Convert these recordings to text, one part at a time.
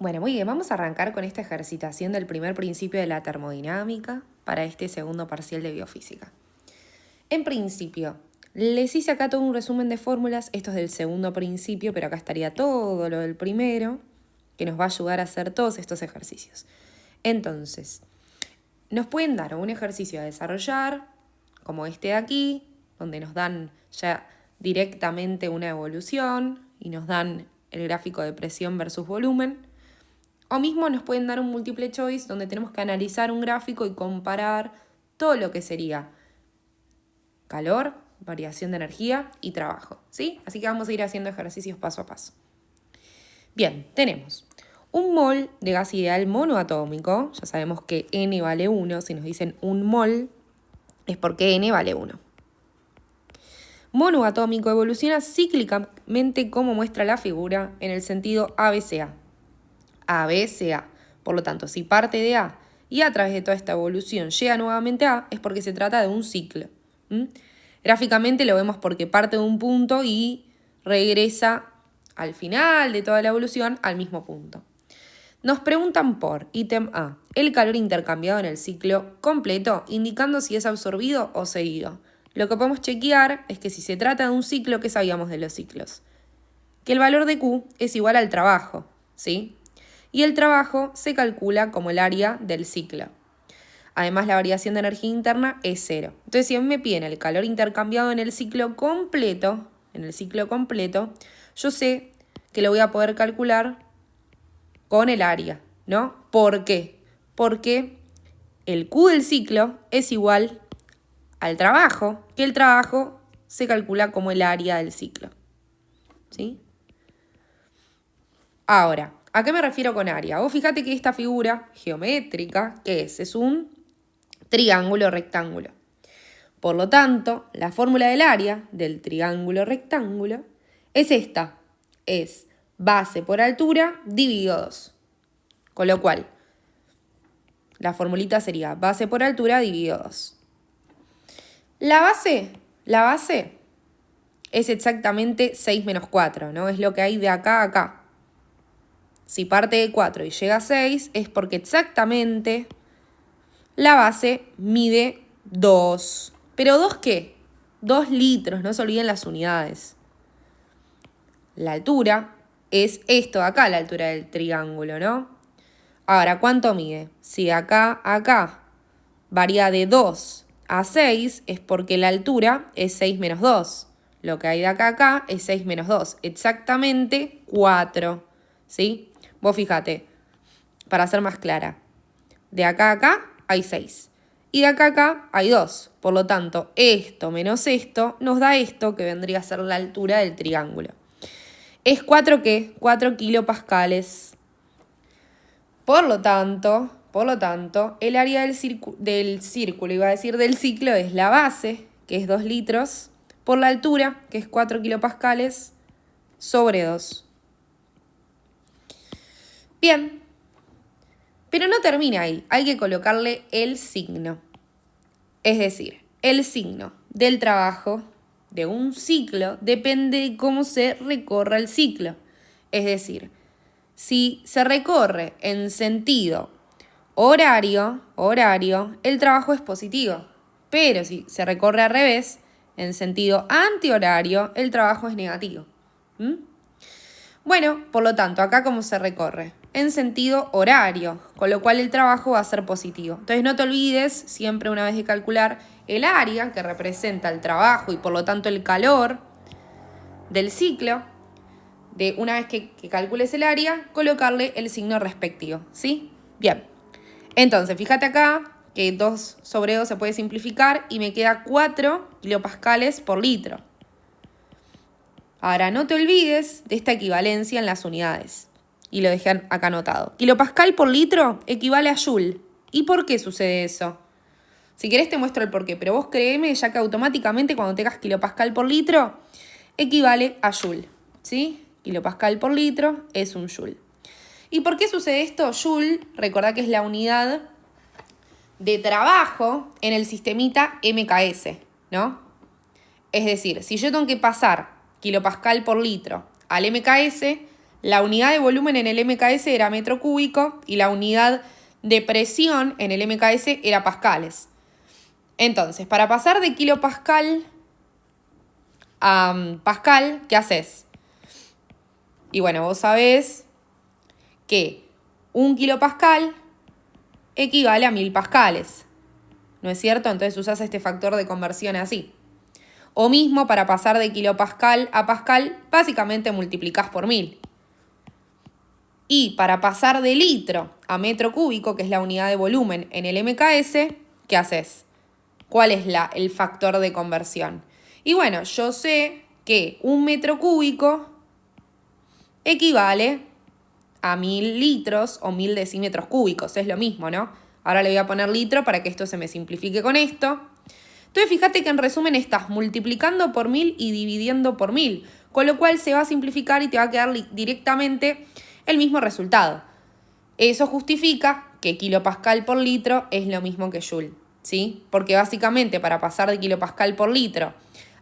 Bueno, muy bien, vamos a arrancar con esta ejercitación del primer principio de la termodinámica para este segundo parcial de biofísica. En principio, les hice acá todo un resumen de fórmulas, esto es del segundo principio, pero acá estaría todo lo del primero, que nos va a ayudar a hacer todos estos ejercicios. Entonces, nos pueden dar un ejercicio a desarrollar, como este de aquí, donde nos dan ya directamente una evolución y nos dan el gráfico de presión versus volumen. O mismo nos pueden dar un multiple choice donde tenemos que analizar un gráfico y comparar todo lo que sería calor, variación de energía y trabajo, ¿sí? Así que vamos a ir haciendo ejercicios paso a paso. Bien, tenemos un mol de gas ideal monoatómico. Ya sabemos que N vale 1. Si nos dicen un mol es porque N vale 1. Monoatómico evoluciona cíclicamente como muestra la figura en el sentido ABCA. ABCA. Por lo tanto, si parte de A y a través de toda esta evolución llega nuevamente a A, es porque se trata de un ciclo. Gráficamente lo vemos porque parte de un punto y regresa al final de toda la evolución al mismo punto. Nos preguntan por ítem A, el calor intercambiado en el ciclo completo, indicando si es absorbido o seguido. Lo que podemos chequear es que si se trata de un ciclo, ¿qué sabíamos de los ciclos? Que el valor de Q es igual al trabajo, ¿sí? Y el trabajo se calcula como el área del ciclo. Además, la variación de energía interna es 0. Entonces, si a mí me piden el calor intercambiado en el ciclo completo, yo sé que lo voy a poder calcular con el área, ¿no? ¿Por qué? Porque el Q del ciclo es igual al trabajo, que el trabajo se calcula como el área del ciclo, ¿sí? Ahora, ¿a qué me refiero con área? Vos fíjate que esta figura geométrica, ¿qué es? Es un triángulo rectángulo. Por lo tanto, la fórmula del área del triángulo rectángulo es esta. Es base por altura dividido 2. Con lo cual, la formulita sería base por altura dividido 2. La base es exactamente 6 menos 4, ¿no? Es lo que hay de acá a acá. Si parte de 4 y llega a 6 es porque exactamente la base mide 2. ¿Pero 2 qué? 2 litros, no se olviden las unidades. La altura es esto de acá, la altura del triángulo, ¿no? Ahora, ¿cuánto mide? Si de acá a acá varía de 2 a 6 es porque la altura es 6 menos 2. Lo que hay de acá a acá es 6 menos 2. Exactamente 4, ¿sí? Vos fíjate, para ser más clara, de acá a acá hay 6 y de acá a acá hay 2. Por lo tanto, esto menos esto nos da esto que vendría a ser la altura del triángulo. ¿Es 4 qué? 4 kilopascales. Por lo tanto, el área del círculo, iba a decir del ciclo, es la base, que es 2 litros, por la altura, que es 4 kilopascales, sobre 2. Bien, pero no termina ahí, hay que colocarle el signo. Es decir, el signo del trabajo de un ciclo depende de cómo se recorra el ciclo. Es decir, si se recorre en sentido horario, el trabajo es positivo. Pero si se recorre al revés, en sentido antihorario, el trabajo es negativo. Bueno, por lo tanto, acá cómo se recorre. En sentido horario, con lo cual el trabajo va a ser positivo. Entonces no te olvides, siempre una vez de calcular el área que representa el trabajo y por lo tanto el calor del ciclo, de una vez que calcules el área, colocarle el signo respectivo, ¿sí? Bien, entonces fíjate acá que 2 sobre 2 se puede simplificar y me queda 4 kilopascales por litro. Ahora, no te olvides de esta equivalencia en las unidades. Y lo dejé acá anotado. Kilopascal por litro equivale a joule. ¿Y por qué sucede eso? Si querés te muestro el porqué, pero vos créeme ya que automáticamente cuando tengas kilopascal por litro equivale a joule, ¿sí? Kilopascal por litro es un joule. ¿Y por qué sucede esto? Joule, recordá que es la unidad de trabajo en el sistemita MKS, ¿no? Es decir, si yo tengo que pasar kilopascal por litro al MKS, la unidad de volumen en el MKS era metro cúbico y la unidad de presión en el MKS era pascales. Entonces, para pasar de kilopascal a pascal, ¿qué haces? Y bueno, vos sabés que 1 kilopascal equivale a 1000 pascales, ¿no es cierto? Entonces usás este factor de conversión así. O mismo, para pasar de kilopascal a pascal, básicamente multiplicás por 1000. Y para pasar de litro a metro cúbico, que es la unidad de volumen en el MKS, ¿qué haces? ¿Cuál es el factor de conversión? Y bueno, yo sé que 1 metro cúbico equivale a 1000 litros o 1000 decímetros cúbicos. Es lo mismo, ¿no? Ahora le voy a poner litro para que esto se me simplifique con esto. Entonces, fíjate que en resumen estás multiplicando por 1000 y dividiendo por 1000, con lo cual se va a simplificar y te va a quedar directamente el mismo resultado. Eso justifica que kilopascal por litro es lo mismo que joule, ¿sí? Porque básicamente para pasar de kilopascal por litro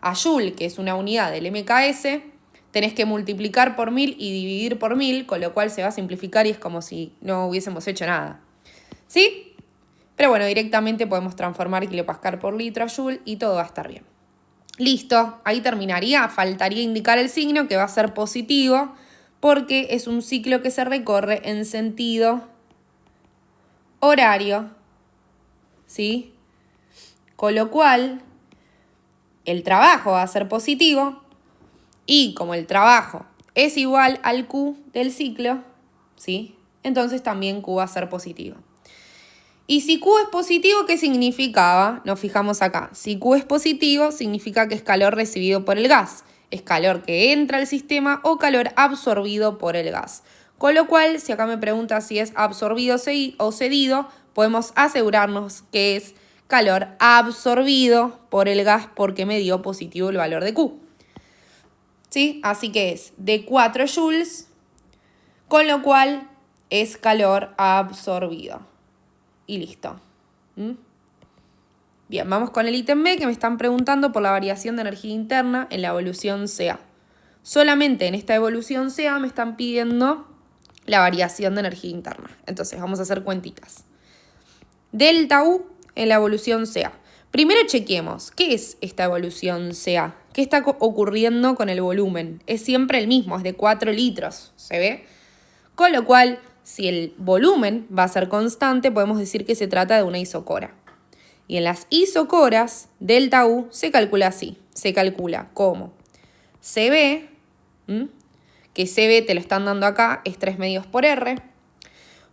a joule, que es una unidad del MKS, tenés que multiplicar por 1000 y dividir por 1000, con lo cual se va a simplificar y es como si no hubiésemos hecho nada, ¿sí? Pero bueno, directamente podemos transformar kilopascal por litro a joule y todo va a estar bien. Listo, ahí terminaría. Faltaría indicar el signo, que va a ser positivo, porque es un ciclo que se recorre en sentido horario, ¿sí? Con lo cual, el trabajo va a ser positivo y como el trabajo es igual al Q del ciclo, ¿sí? Entonces también Q va a ser positivo. Y si Q es positivo, ¿qué significaba? Nos fijamos acá. Si Q es positivo, significa que es calor recibido por el gas. Es calor que entra al sistema o calor absorbido por el gas. Con lo cual, si acá me pregunta si es absorbido o cedido, podemos asegurarnos que es calor absorbido por el gas porque me dio positivo el valor de Q. ¿Sí? Así que es de 4 joules, con lo cual es calor absorbido. Y listo. Bien, vamos con el ítem B, que me están preguntando por la variación de energía interna en la evolución CA. Solamente en esta evolución CA me están pidiendo la variación de energía interna. Entonces vamos a hacer cuentitas. Delta U en la evolución CA. Primero chequemos, ¿qué es esta evolución CA? ¿Qué está ocurriendo con el volumen? Es siempre el mismo, es de 4 litros, ¿se ve? Con lo cual, si el volumen va a ser constante, podemos decir que se trata de una isocora. Y en las isocoras, delta U se calcula así. Se calcula como CB, que CB te lo están dando acá, es 3 medios por R,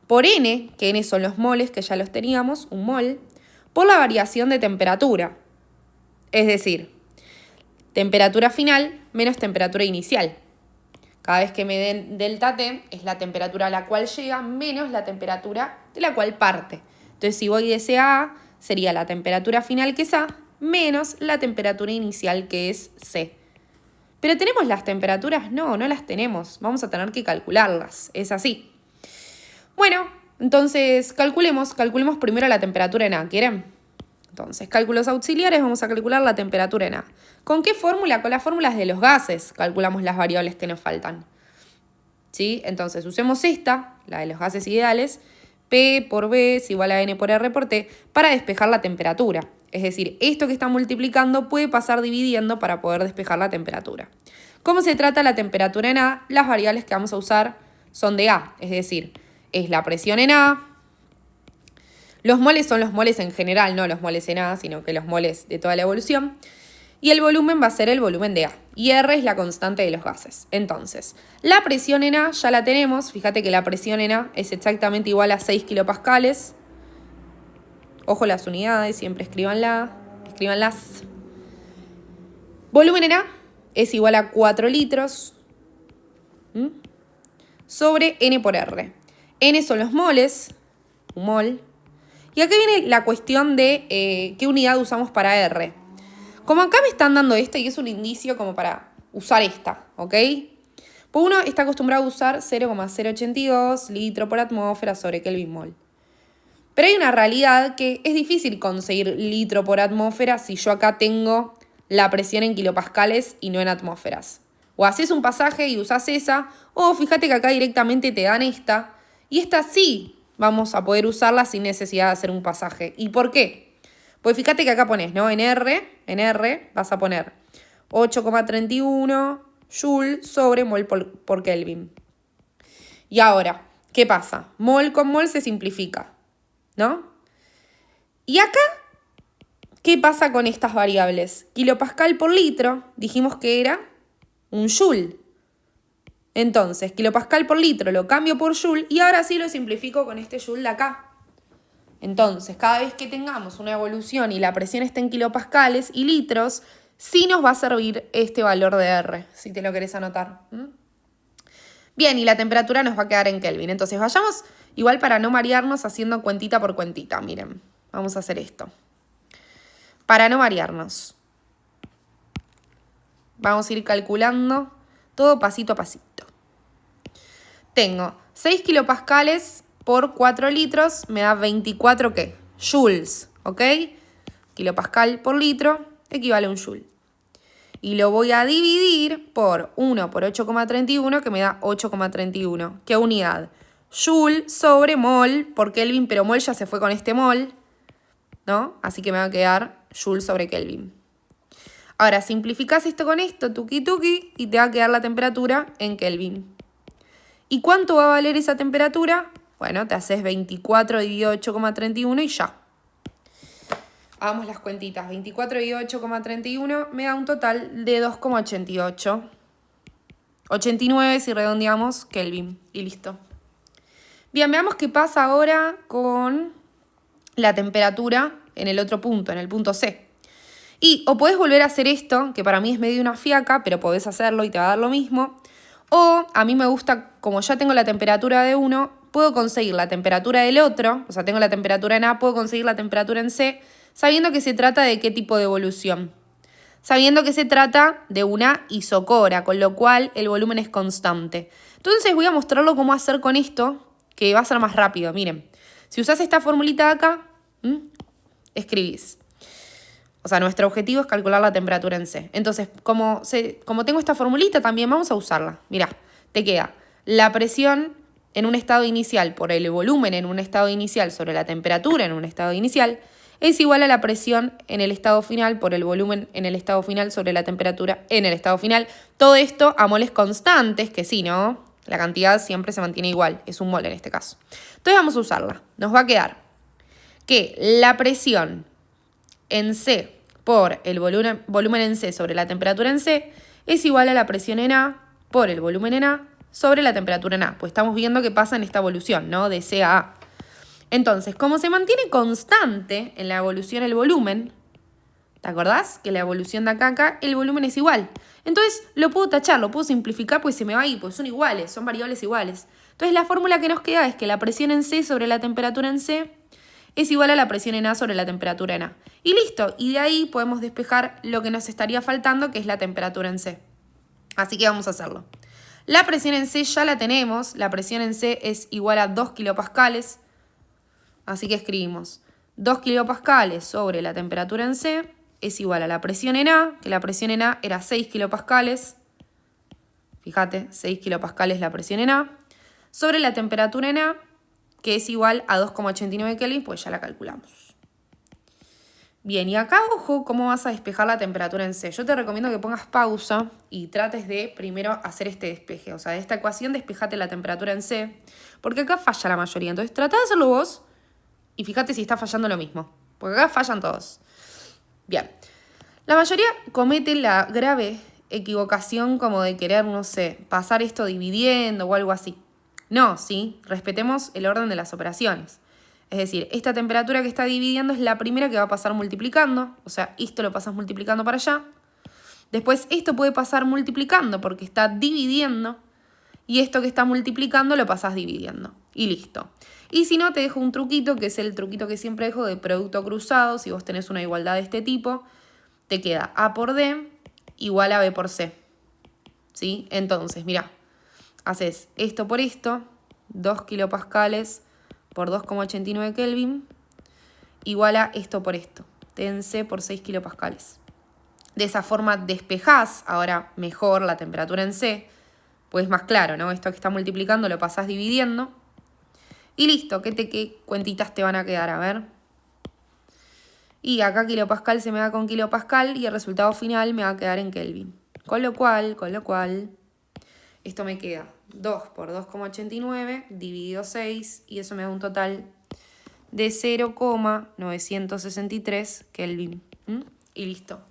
por N, que N son los moles, que ya los teníamos, un mol, por la variación de temperatura. Es decir, temperatura final menos temperatura inicial. Cada vez que me den delta T es la temperatura a la cual llega menos la temperatura de la cual parte. Entonces, si voy de C a A, sería la temperatura final, que es A, menos la temperatura inicial, que es C. ¿Pero tenemos las temperaturas? No, no las tenemos. Vamos a tener que calcularlas. Es así. Bueno, entonces calculemos primero la temperatura en A. ¿Quieren? Entonces, cálculos auxiliares, vamos a calcular la temperatura en A. ¿Con qué fórmula? Con las fórmulas de los gases calculamos las variables que nos faltan. ¿Sí? Entonces, usemos esta, la de los gases ideales, P por B es igual a N por R por T, para despejar la temperatura. Es decir, esto que está multiplicando puede pasar dividiendo para poder despejar la temperatura. ¿Cómo se trata la temperatura en A? Las variables que vamos a usar son de A, es decir, es la presión en A. Los moles son los moles en general, no los moles en A, sino que los moles de toda la evolución. Y el volumen va a ser el volumen de A. Y R es la constante de los gases. Entonces, la presión en A ya la tenemos. Fíjate que la presión en A es exactamente igual a 6 kilopascales. Ojo las unidades, siempre escríbanlas. Volumen en A es igual a 4 litros sobre N por R. N son los moles, un mol. Y acá viene la cuestión de qué unidad usamos para R. Como acá me están dando esta y es un indicio como para usar esta, ¿ok? Pues uno está acostumbrado a usar 0,082 litro por atmósfera sobre Kelvin mol. Pero hay una realidad que es difícil conseguir litro por atmósfera si yo acá tengo la presión en kilopascales y no en atmósferas. O haces un pasaje y usás esa, o fíjate que acá directamente te dan esta, y esta sí vamos a poder usarla sin necesidad de hacer un pasaje. ¿Y por qué? Pues fíjate que acá pones, ¿no? En R vas a poner 8,31 Joule sobre mol por Kelvin. Y ahora, ¿qué pasa? Mol con mol se simplifica, ¿no? Y acá, ¿qué pasa con estas variables? Kilopascal por litro, dijimos que era un Joule. Entonces, kilopascal por litro lo cambio por Joule y ahora sí lo simplifico con este Joule de acá. Entonces, cada vez que tengamos una evolución y la presión esté en kilopascales y litros, sí nos va a servir este valor de R, si te lo querés anotar. Bien, y la temperatura nos va a quedar en Kelvin. Entonces, vayamos igual para no marearnos haciendo cuentita por cuentita. Miren, vamos a hacer esto. Para no marearnos. Vamos a ir calculando todo pasito a pasito. Tengo 6 kilopascales por 4 litros, me da 24, ¿qué? Joules, ¿ok? Kilopascal por litro equivale a un joule. Y lo voy a dividir por 1 por 8,31, que me da 8,31. ¿Qué unidad? Joule sobre mol por Kelvin, pero mol ya se fue con este mol, ¿no? Así que me va a quedar Joule sobre Kelvin. Ahora, simplificás esto con esto, tuki tuki, y te va a quedar la temperatura en Kelvin. ¿Y cuánto va a valer esa temperatura? Bueno, te haces 24 dividido 8,31 y ya. Hagamos las cuentitas. 24 dividido 8,31 me da un total de 2,88. 89 si redondeamos Kelvin. Y listo. Bien, veamos qué pasa ahora con la temperatura en el otro punto, en el punto C. Y o podés volver a hacer esto, que para mí es medio una fiaca, pero podés hacerlo y te va a dar lo mismo. O a mí me gusta, como ya tengo la temperatura de uno, puedo conseguir la temperatura del otro, o sea, tengo la temperatura en A, puedo conseguir la temperatura en C, sabiendo que se trata de qué tipo de evolución. Sabiendo que se trata de una isocora, con lo cual el volumen es constante. Entonces voy a mostrarlo cómo hacer con esto, que va a ser más rápido. Miren, si usás esta formulita de acá, escribís. O sea, nuestro objetivo es calcular la temperatura en C. Entonces, como tengo esta formulita, también vamos a usarla. Mirá, te queda la presión en un estado inicial por el volumen en un estado inicial sobre la temperatura en un estado inicial es igual a la presión en el estado final por el volumen en el estado final sobre la temperatura en el estado final. Todo esto a moles constantes, que sí, ¿no? La cantidad siempre se mantiene igual, es un mol en este caso. Entonces vamos a usarla. Nos va a quedar que la presión en C por el volumen en C sobre la temperatura en C es igual a la presión en A por el volumen en A sobre la temperatura en A. Pues estamos viendo qué pasa en esta evolución, ¿no? De C a A. Entonces, como se mantiene constante en la evolución el volumen, ¿te acordás? Que la evolución de acá a acá, el volumen es igual. Entonces, lo puedo tachar, lo puedo simplificar, pues se me va a ir, pues son iguales, son variables iguales. Entonces, la fórmula que nos queda es que la presión en C sobre la temperatura en C es igual a la presión en A sobre la temperatura en A. Y listo, y de ahí podemos despejar lo que nos estaría faltando, que es la temperatura en C. Así que vamos a hacerlo. La presión en C ya la tenemos, la presión en C es igual a 2 kilopascales, así que escribimos 2 kilopascales sobre la temperatura en C es igual a la presión en A, que la presión en A era 6 kilopascales, fíjate, 6 kilopascales la presión en A, sobre la temperatura en A, que es igual a 2,89 Kelvin, pues ya la calculamos. Bien, y acá, ojo, cómo vas a despejar la temperatura en C. Yo te recomiendo que pongas pausa y trates de primero hacer este despeje. O sea, de esta ecuación despejate la temperatura en C, porque acá falla la mayoría. Entonces, trata de hacerlo vos y fíjate si está fallando lo mismo, porque acá fallan todos. Bien, la mayoría comete la grave equivocación como de querer, no sé, pasar esto dividiendo o algo así. No, sí, respetemos el orden de las operaciones. Es decir, esta temperatura que está dividiendo es la primera que va a pasar multiplicando. O sea, esto lo pasas multiplicando para allá. Después esto puede pasar multiplicando porque está dividiendo. Y esto que está multiplicando lo pasas dividiendo. Y listo. Y si no, te dejo un truquito, que es el truquito que siempre dejo de producto cruzado. Si vos tenés una igualdad de este tipo, te queda A por D igual a B por C. ¿Sí? Entonces, mirá. Haces esto por esto, 2 kilopascales por 2,89 Kelvin, igual a esto por esto, ten C por 6 kilopascales. De esa forma despejás ahora mejor la temperatura en C, pues es más claro, ¿no? Esto que está multiplicando lo pasás dividiendo. Y listo, ¿qué cuentitas te van a quedar? A ver. Y acá kilopascal se me da con kilopascal y el resultado final me va a quedar en Kelvin. Con lo cual, esto me queda 2 por 2,89 dividido 6 y eso me da un total de 0,963 Kelvin. Y listo.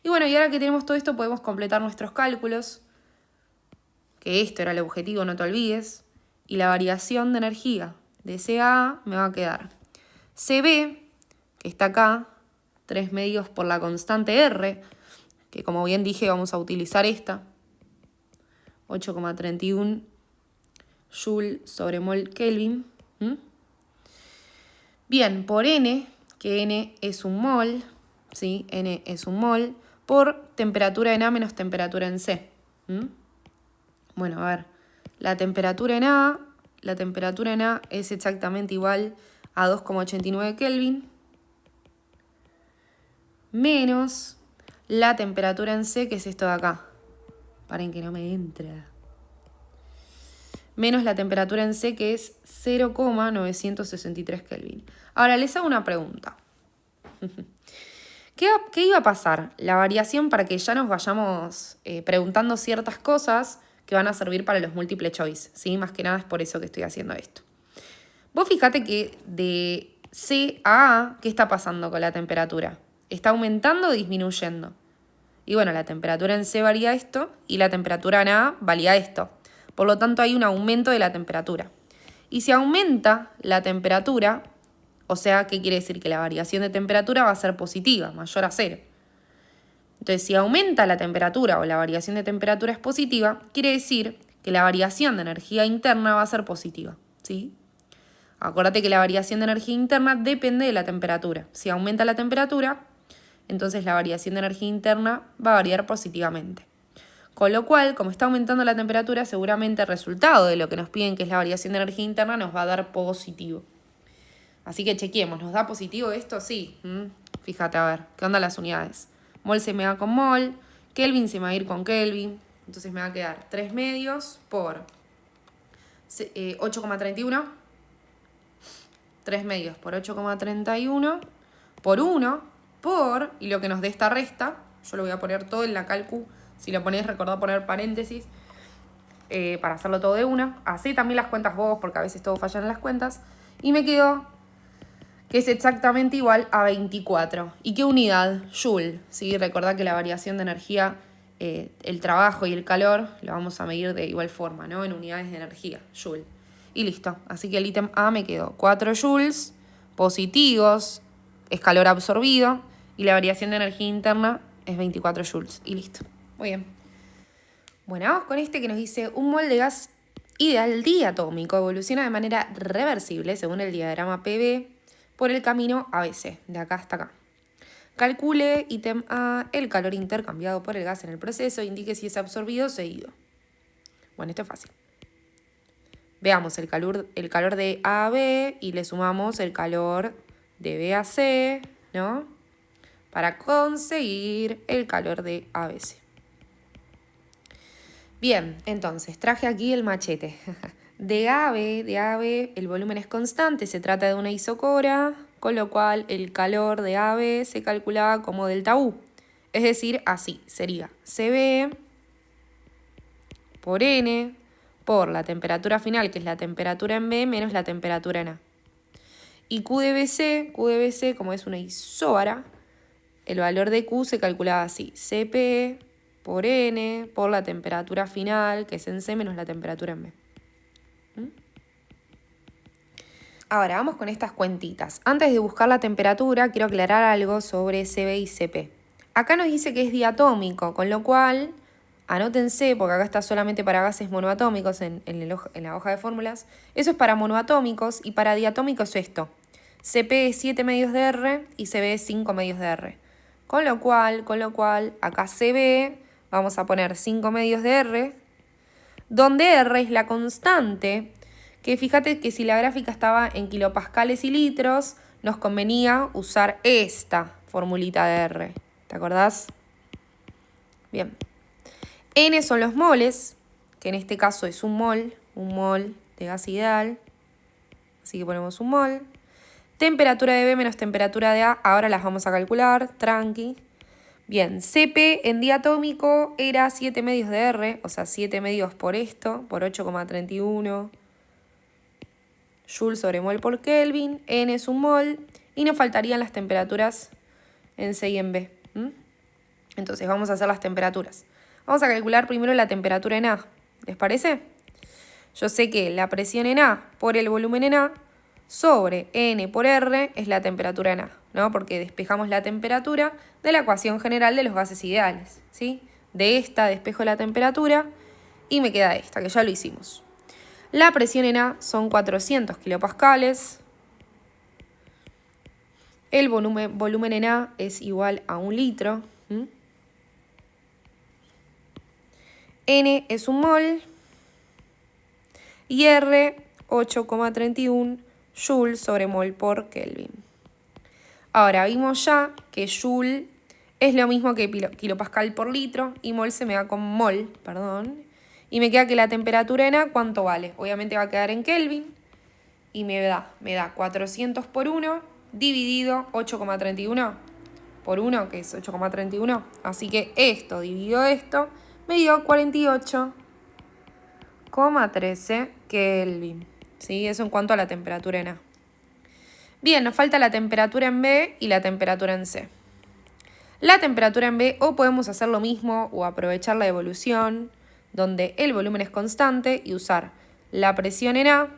Y bueno, y ahora que tenemos todo esto podemos completar nuestros cálculos, que esto era el objetivo, no te olvides, y la variación de energía de CA me va a quedar CB, que está acá, 3 medios por la constante R, que como bien dije vamos a utilizar esta, 8,31 Joule sobre mol Kelvin. Bien, por N, que N es un mol, ¿sí? N es un mol, por temperatura en A menos temperatura en C. Bueno, a ver, la temperatura en A es exactamente igual a 2,89 Kelvin, menos la temperatura en C, que es esto de acá. Paren que no me entra. Menos la temperatura en C, que es 0,963 Kelvin. Ahora, les hago una pregunta. ¿Qué iba a pasar? La variación para que ya nos vayamos preguntando ciertas cosas que van a servir para los multiple choice, ¿sí? Más que nada es por eso que estoy haciendo esto. Vos fíjate que de C a A, ¿qué está pasando con la temperatura? ¿Está aumentando o disminuyendo? Y bueno, la temperatura en C varía esto y la temperatura en A varía esto. Por lo tanto, hay un aumento de la temperatura. Y si aumenta la temperatura, o sea, ¿qué quiere decir? Que la variación de temperatura va a ser positiva, mayor a 0. Entonces, si aumenta la temperatura o la variación de temperatura es positiva, quiere decir que la variación de energía interna va a ser positiva, ¿sí? Acuérdate que la variación de energía interna depende de la temperatura. Si aumenta la temperatura, entonces la variación de energía interna va a variar positivamente. Con lo cual, como está aumentando la temperatura, seguramente el resultado de lo que nos piden, que es la variación de energía interna, nos va a dar positivo. Así que chequeemos, ¿nos da positivo esto? Sí. Fíjate, a ver, ¿qué onda las unidades? Mol se me va con mol, Kelvin se me va a ir con Kelvin, entonces me va a quedar 3 medios por 8,31. 3 medios por 8,31 por 1 por, y lo que nos dé esta resta, yo lo voy a poner todo en la calcu, si lo ponéis recordad poner paréntesis para hacerlo todo de una. Hacé también las cuentas vos porque a veces todo falla en las cuentas. Y me quedó que es exactamente igual a 24. ¿Y qué unidad? Joule. ¿Sí? Recordad que la variación de energía, el trabajo y el calor, lo vamos a medir de igual forma, ¿no? En unidades de energía, Joule. Y listo. Así que el ítem A me quedó 4 joules positivos, es calor absorbido, y la variación de energía interna es 24 joules. Y listo. Muy bien. Bueno, vamos con este que nos dice: un mol de gas ideal diatómico evoluciona de manera reversible según el diagrama PV por el camino ABC, de acá hasta acá. Calcule, ítem A, el calor intercambiado por el gas en el proceso, indique si es absorbido o cedido. Bueno, esto es fácil. Veamos el calor de A a B y le sumamos el calor de B a C, ¿no? Para conseguir el calor de ABC. Bien, entonces, traje aquí el machete. De A a B, el volumen es constante, se trata de una isocora, con lo cual el calor de A a B se calculaba como delta U. Es decir, así, sería CB por N por la temperatura final, que es la temperatura en B, menos la temperatura en A. Y Q de BC, como es una isóbara, el valor de Q se calculaba así, CP por N por la temperatura final, que es en C, menos la temperatura en B. Ahora, vamos con estas cuentitas. Antes de buscar la temperatura, quiero aclarar algo sobre CB y CP. Acá nos dice que es diatómico, con lo cual, anótense, porque acá está solamente para gases monoatómicos en la hoja de fórmulas. Eso es para monoatómicos, y para diatómicos es esto. CP es 7 medios de R y CB es 5 medios de R. Con lo cual, acá CB, vamos a poner 5 medios de R, donde R es la constante, que fíjate que si la gráfica estaba en kilopascales y litros, nos convenía usar esta formulita de R. ¿Te acordás? Bien. N son los moles, que en este caso es un mol de gas ideal. Así que ponemos un mol. Temperatura de B menos temperatura de A, ahora las vamos a calcular, tranqui. Bien, Cp en diatómico era 7 medios de R, o sea, 7 medios por esto, por 8,31 Joule sobre mol por Kelvin. N es un mol. Y nos faltarían las temperaturas en C y en B. Entonces vamos a hacer las temperaturas. Vamos a calcular primero la temperatura en A. ¿Les parece? Yo sé que la presión en A por el volumen en A sobre N por R es la temperatura en A, ¿no? Porque despejamos la temperatura de la ecuación general de los gases ideales, ¿sí? De esta despejo la temperatura y me queda esta, que ya lo hicimos. La presión en A son 400 kilopascales. El volumen en A es igual a 1 litro. N es un mol. Y R, 8,31 Joule sobre mol por Kelvin. Ahora, vimos ya que Joule es lo mismo que kilopascal por litro y mol se me da con mol, perdón. Y me queda que la temperatura en A, ¿cuánto vale? Obviamente va a quedar en Kelvin. Y me da 400 por 1 dividido 8,31 por 1, que es 8,31. Así que esto dividido esto me dio 48,13 Kelvin. ¿Sí? Eso en cuanto a la temperatura en A. Bien, nos falta la temperatura en B y la temperatura en C. La temperatura en B o podemos hacer lo mismo o aprovechar la evolución, donde el volumen es constante y usar la presión en A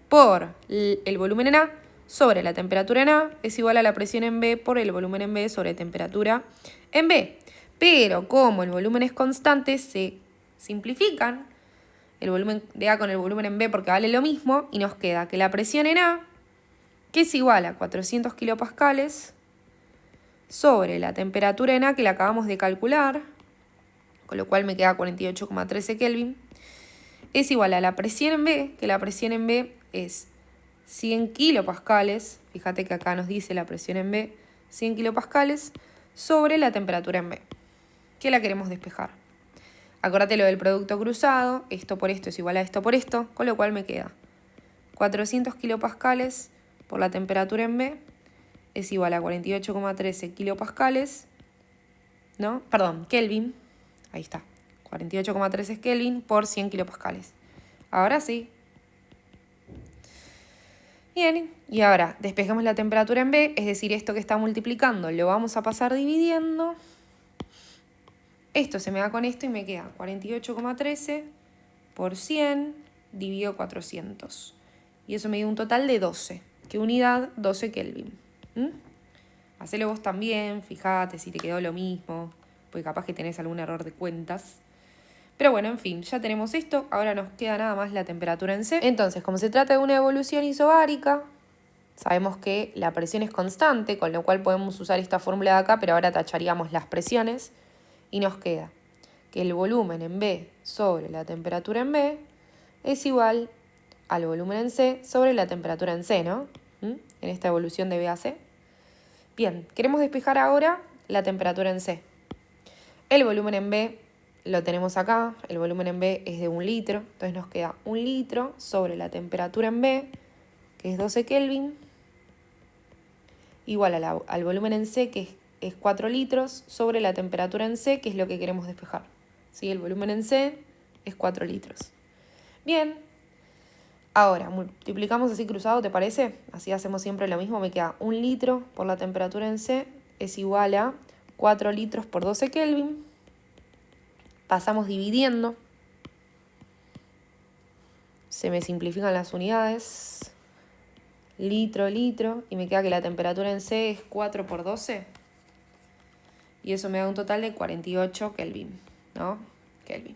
por el volumen en A sobre la temperatura en A es igual a la presión en B por el volumen en B sobre temperatura en B. Pero como el volumen es constante, se simplifican el volumen de A con el volumen en B porque vale lo mismo y nos queda que la presión en A, que es igual a 400 kilopascales, sobre la temperatura en A que la acabamos de calcular, con lo cual me queda 48,13 Kelvin, es igual a la presión en B, que la presión en B es 100 kilopascales, fíjate que acá nos dice la presión en B, 100 kilopascales, sobre la temperatura en B, que la queremos despejar. Acordate lo del producto cruzado, esto por esto es igual a esto por esto, con lo cual me queda 400 kilopascales por la temperatura en B es igual a 48,13 kilopascales, ¿no? Perdón, Kelvin, ahí está, 48,13 Kelvin por 100 kilopascales. Ahora sí. Bien, y ahora despejamos la temperatura en B, es decir, esto que está multiplicando lo vamos a pasar dividiendo. Esto se me da con esto y me queda 48,13 por 100 dividido 400. Y eso me dio un total de 12. ¿Qué unidad? 12 Kelvin. Hacelo vos también, fíjate si te quedó lo mismo, porque capaz que tenés algún error de cuentas. Pero bueno, en fin, ya tenemos esto. Ahora nos queda nada más la temperatura en C. Entonces, como se trata de una evolución isobárica, sabemos que la presión es constante, con lo cual podemos usar esta fórmula de acá, pero ahora tacharíamos las presiones. Y nos queda que el volumen en B sobre la temperatura en B es igual al volumen en C sobre la temperatura en C, ¿no? En esta evolución de B a C. Bien, queremos despejar ahora la temperatura en C. El volumen en B lo tenemos acá, el volumen en B es de 1 litro, entonces nos queda 1 litro sobre la temperatura en B, que es 12 Kelvin, igual al volumen en C, que es 4 litros, sobre la temperatura en C, que es lo que queremos despejar. ¿Sí? El volumen en C es 4 litros. Bien, ahora multiplicamos así cruzado, ¿te parece? Así hacemos siempre lo mismo, me queda 1 litro por la temperatura en C, es igual a 4 litros por 12 Kelvin. Pasamos dividiendo. Se me simplifican las unidades. Litro, litro. Y me queda que la temperatura en C es 4 por 12. Y eso me da un total de 48 Kelvin, ¿no? Kelvin.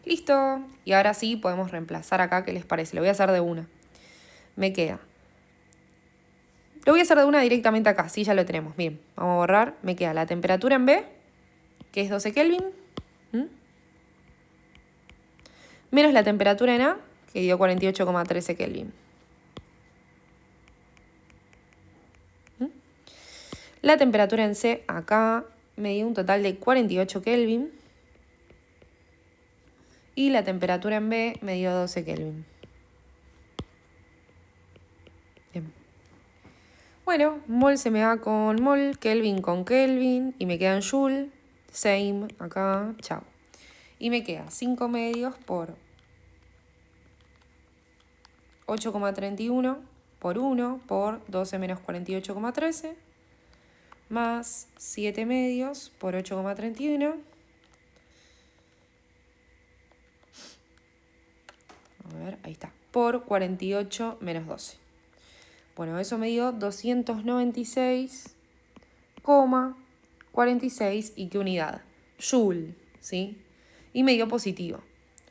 Listo. Y ahora sí podemos reemplazar acá, ¿qué les parece? Lo voy a hacer de una. Me queda. Lo voy a hacer de una directamente acá. Sí, ya lo tenemos. Bien, vamos a borrar. Me queda la temperatura en B, que es 12 Kelvin. Menos la temperatura en A, que dio 48,13 Kelvin. La temperatura en C acá me dio un total de 48 Kelvin. Y la temperatura en B me dio 12 Kelvin. Bien. Bueno, mol se me va con mol, Kelvin con Kelvin, y me quedan joule, same, acá, chao. Y me queda 5 medios por 8,31 por 1 por 12 menos 48,13 más 7 medios por 8,31. A ver, ahí está. Por 48 menos 12. Bueno, eso me dio 296,46 y qué unidad. Joule, ¿sí? Y me dio positivo.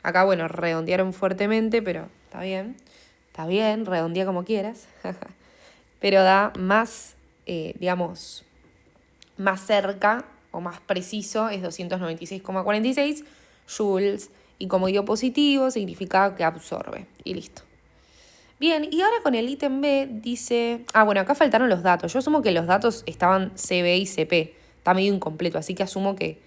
Acá, bueno, redondearon fuertemente, pero está bien. Está bien, redondea como quieras. Pero da más, digamos, más cerca o más preciso es 296,46 joules. Y como dio positivo, significa que absorbe. Y listo. Bien, y ahora con el ítem B dice... bueno, acá faltaron los datos. Yo asumo que los datos estaban CB y CP. Está medio incompleto, así que asumo que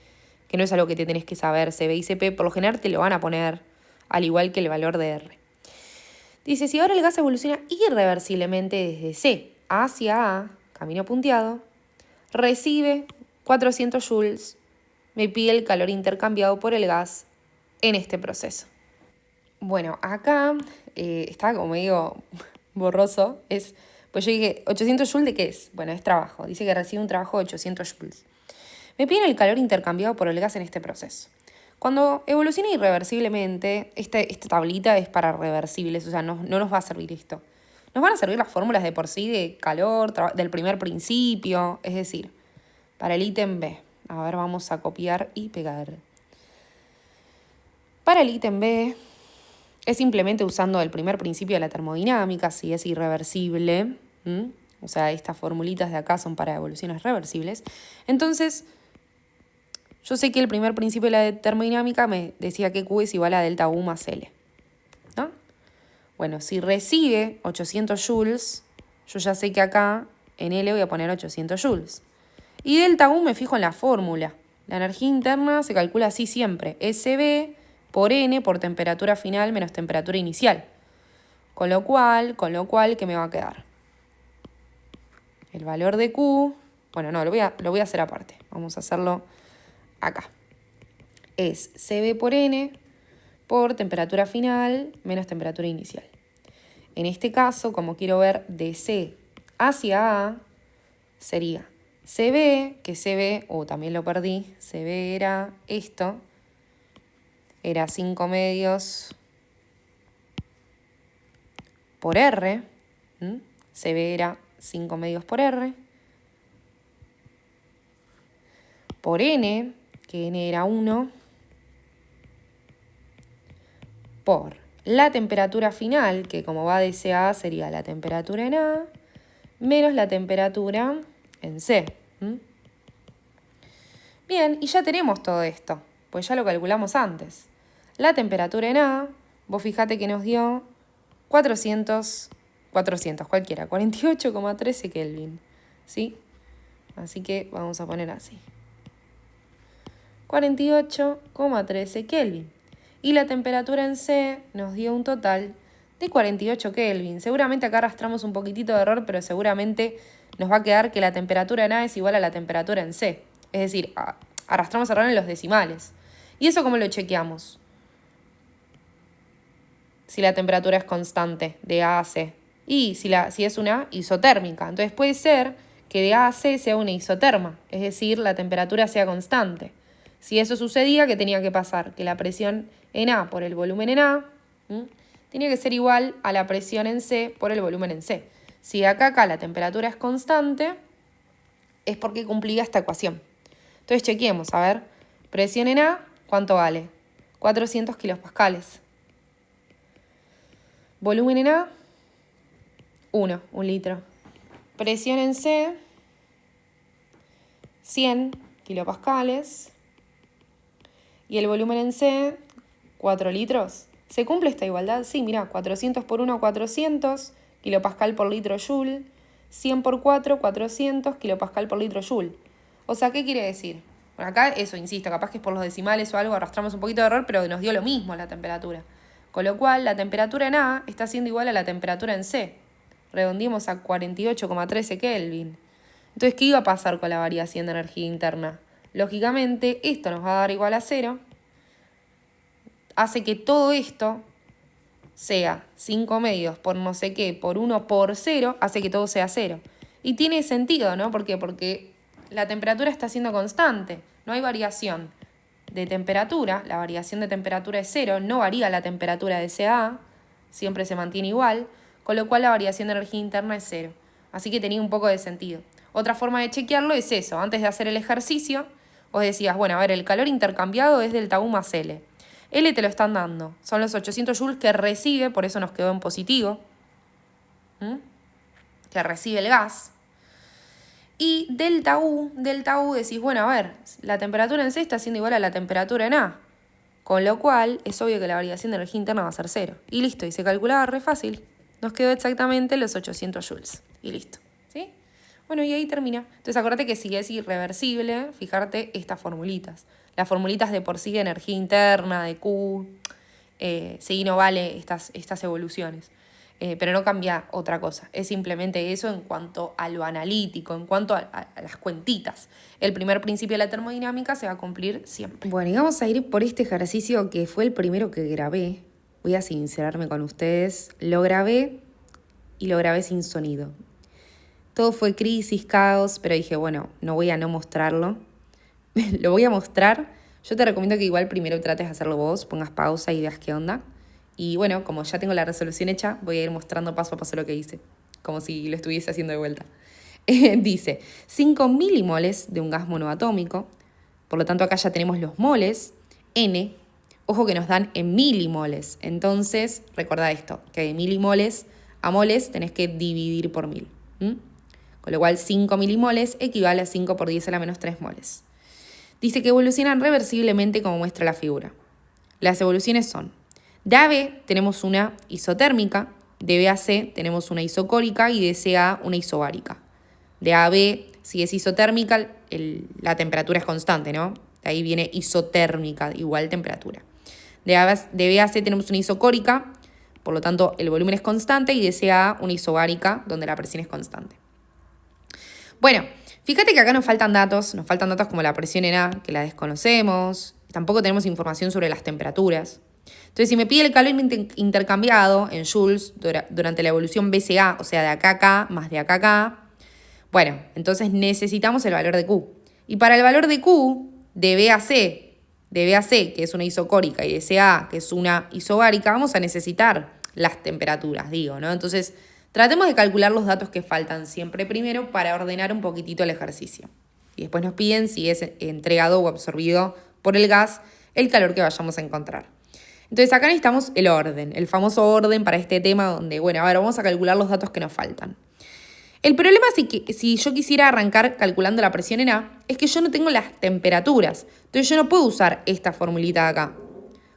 no es algo que te tenés que saber, CB y CP. Por lo general te lo van a poner al igual que el valor de R. Dice, si ahora el gas evoluciona irreversiblemente desde C hacia A, camino punteado, recibe 400 joules, me pide el calor intercambiado por el gas en este proceso. Bueno, acá está como medio borroso. Pues yo dije, ¿800 joules de qué es? Bueno, es trabajo. Dice que recibe un trabajo de 800 joules. Me piden el calor intercambiado por el gas en este proceso. Cuando evoluciona irreversiblemente, esta tablita es para reversibles, o sea, no nos va a servir esto. Nos van a servir las fórmulas de por sí de calor, del primer principio, es decir, para el ítem B. A ver, vamos a copiar y pegar. Para el ítem B, es simplemente usando el primer principio de la termodinámica, si es irreversible. O sea, estas formulitas de acá son para evoluciones reversibles. Entonces, yo sé que el primer principio de la termodinámica me decía que Q es igual a delta U más L. ¿No? Bueno, si recibe 800 joules, yo ya sé que acá en L voy a poner 800 joules. Y delta U me fijo en la fórmula. La energía interna se calcula así siempre. SB por N por temperatura final menos temperatura inicial. Con lo cual, ¿qué me va a quedar? El valor de Q, bueno, no, lo voy a hacer aparte. Vamos a hacerlo acá. Es CB por N por temperatura final menos temperatura inicial. En este caso, como quiero ver de C hacia A, sería CB, que CB, también lo perdí, CB era esto, era 5 medios por R, CB era 5 medios por R, por N, que N era 1, por la temperatura final, que como va de C a A sería la temperatura en A, menos la temperatura en C. Bien, y ya tenemos todo esto, pues ya lo calculamos antes. La temperatura en A, vos fijate que nos dio 400 cualquiera, 48,13 Kelvin, ¿sí? Así que vamos a poner así. 48,13 Kelvin. Y la temperatura en C nos dio un total de 48 Kelvin. Seguramente acá arrastramos un poquitito de error, pero seguramente nos va a quedar que la temperatura en A es igual a la temperatura en C. Es decir, arrastramos error en los decimales. ¿Y eso cómo lo chequeamos? Si la temperatura es constante de A a C. Y si es una isotérmica. Entonces puede ser que de A a C sea una isoterma, es decir, la temperatura sea constante. Si eso sucedía, ¿qué tenía que pasar? Que la presión en A por el volumen en A tenía que ser igual a la presión en C por el volumen en C. Si de acá la temperatura es constante, es porque cumplía esta ecuación. Entonces chequeemos, a ver, presión en A, ¿cuánto vale? 400 kilopascales. Volumen en A, 1 litro. Presión en C, 100 kilopascales. Y el volumen en C, 4 litros. ¿Se cumple esta igualdad? Sí, mirá, 400 por 1, 400 kilopascal por litro joule. 100 por 4, 400 kilopascal por litro joule. O sea, ¿qué quiere decir? Bueno, acá eso, insisto, capaz que es por los decimales o algo, arrastramos un poquito de error, pero nos dio lo mismo la temperatura. Con lo cual, la temperatura en A está siendo igual a la temperatura en C. Redondeemos a 48,13 Kelvin. Entonces, ¿qué iba a pasar con la variación de energía interna? Lógicamente, esto nos va a dar igual a 0. Hace que todo esto sea 5 medios por no sé qué, por 1 por 0, hace que todo sea 0. Y tiene sentido, ¿no? ¿Por qué? Porque la temperatura está siendo constante, no hay variación de temperatura, la variación de temperatura es 0, no varía la temperatura de CA, siempre se mantiene igual, con lo cual la variación de energía interna es 0. Así que tenía un poco de sentido. Otra forma de chequearlo es eso, antes de hacer el ejercicio, vos decías, bueno, a ver, el calor intercambiado es delta U más L. L te lo están dando, son los 800 joules que recibe, por eso nos quedó en positivo, que recibe el gas. Y delta U decís, bueno, a ver, la temperatura en C está siendo igual a la temperatura en A, con lo cual es obvio que la variación de energía interna va a ser 0. Y listo, y se calculaba re fácil. Nos quedó exactamente los 800 joules. Y listo, ¿sí? Bueno, y ahí termina. Entonces acuérdate que si es irreversible, fijarte estas formulitas. Las formulitas de por sí de energía interna, de Q, sí, no vale estas evoluciones. Pero no cambia otra cosa. Es simplemente eso en cuanto a lo analítico, en cuanto a las cuentitas. El primer principio de la termodinámica se va a cumplir siempre. Bueno, y vamos a ir por este ejercicio que fue el primero que grabé. Voy a sincerarme con ustedes. Lo grabé y lo grabé sin sonido. Todo fue crisis, caos, pero dije, bueno, no voy a no mostrarlo. Lo voy a mostrar. Yo te recomiendo que igual primero trates de hacerlo vos, pongas pausa y veas qué onda. Y bueno, como ya tengo la resolución hecha, voy a ir mostrando paso a paso lo que hice, como si lo estuviese haciendo de vuelta. Dice, 5 milimoles de un gas monoatómico, por lo tanto acá ya tenemos los moles, N, ojo que nos dan en milimoles, entonces recuerda esto, que de milimoles a moles tenés que dividir por 1000. Con lo cual 5 milimoles equivale a 5 por 10 a la menos 3 moles. Dice que evolucionan reversiblemente como muestra la figura. Las evoluciones son: de A a B tenemos una isotérmica, de B a C tenemos una isocórica y de C a A una isobárica. De A a B, si es isotérmica, la temperatura es constante, ¿no? De ahí viene isotérmica, igual temperatura. De B a C tenemos una isocórica, por lo tanto el volumen es constante, y de C a A una isobárica, donde la presión es constante. Bueno, fíjate que acá nos faltan datos como la presión en A, que la desconocemos, tampoco tenemos información sobre las temperaturas. Entonces, si me pide el calor intercambiado en joules durante la evolución BCA, o sea, de acá a acá más de acá a acá, bueno, entonces necesitamos el valor de Q. Y para el valor de Q, de B a C, que es una isocórica, y de CA, que es una isobárica, vamos a necesitar las temperaturas, ¿no? Entonces, tratemos de calcular los datos que faltan siempre primero para ordenar un poquitito el ejercicio. Y después nos piden si es entregado o absorbido por el gas el calor que vayamos a encontrar. Entonces acá necesitamos el orden, el famoso orden para este tema donde, bueno, a ver, vamos a calcular los datos que nos faltan. El problema es que si yo quisiera arrancar calculando la presión en A, es que yo no tengo las temperaturas. Entonces yo no puedo usar esta formulita de acá.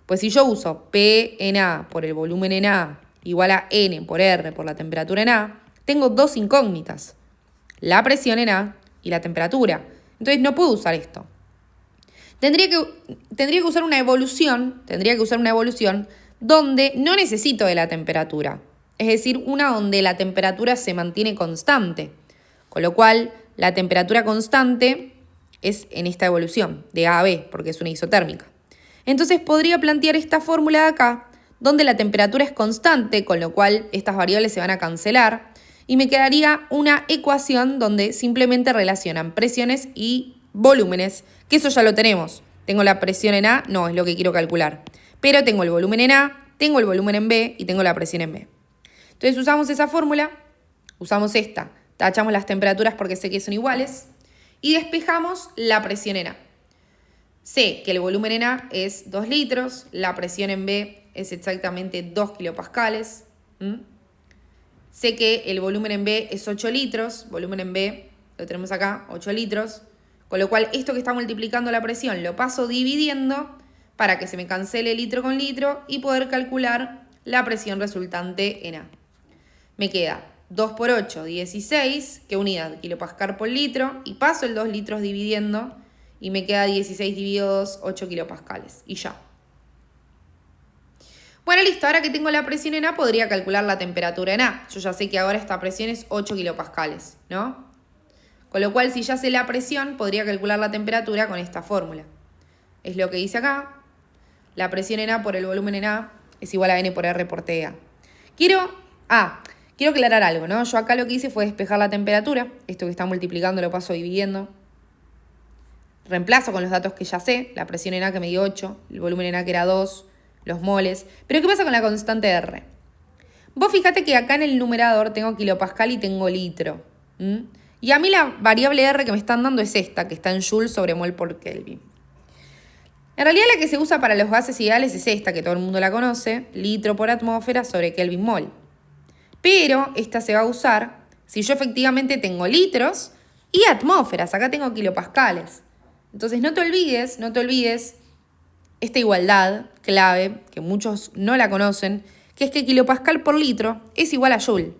Pues si yo uso P en A por el volumen en A igual a N por R por la temperatura en A, tengo dos incógnitas, la presión en A y la temperatura. Entonces no puedo usar esto. Tendría que usar una evolución donde no necesito de la temperatura. Es decir, una donde la temperatura se mantiene constante. Con lo cual, la temperatura constante es en esta evolución, de A a B, porque es una isotérmica. Entonces podría plantear esta fórmula de acá, donde la temperatura es constante, con lo cual estas variables se van a cancelar, y me quedaría una ecuación donde simplemente relacionan presiones y volúmenes, que eso ya lo tenemos. Tengo la presión en A, no es lo que quiero calcular, pero tengo el volumen en A, tengo el volumen en B y tengo la presión en B. Entonces usamos esa fórmula, usamos esta, tachamos las temperaturas porque sé que son iguales y despejamos la presión en A. Sé que el volumen en A es 2 litros, la presión en B es exactamente 2 kilopascales. Sé que el volumen en B es 8 litros, volumen en B lo tenemos acá, 8 litros. Con lo cual, esto que está multiplicando la presión lo paso dividiendo para que se me cancele litro con litro y poder calcular la presión resultante en A. Me queda 2 por 8, 16, ¿qué unidad? Kilopascal por litro, y paso el 2 litros dividiendo Y me queda 16 dividido 2, 8 kilopascales. Y ya. Bueno, listo. Ahora que tengo la presión en A, podría calcular la temperatura en A. Yo ya sé que ahora esta presión es 8 kilopascales, ¿no? Con lo cual, si ya sé la presión, podría calcular la temperatura con esta fórmula. Es lo que dice acá. La presión en A por el volumen en A es igual a N por R por TA. Quiero aclarar algo, ¿no? Yo acá lo que hice fue despejar la temperatura. Esto que está multiplicando lo paso dividiendo. Reemplazo con los datos que ya sé. La presión en A que me dio 8. El volumen en A que era 2. Los moles. Pero ¿qué pasa con la constante R? Vos fíjate que acá en el numerador tengo kilopascal y tengo litro. Y a mí la variable R que me están dando es esta, que está en Joule sobre mol por Kelvin. En realidad la que se usa para los gases ideales es esta, que todo el mundo la conoce, litro por atmósfera sobre Kelvin mol. Pero esta se va a usar si yo efectivamente tengo litros y atmósferas. Acá tengo kilopascales. Entonces no te olvides esta igualdad clave, que muchos no la conocen, que es que kilopascal por litro es igual a Joule.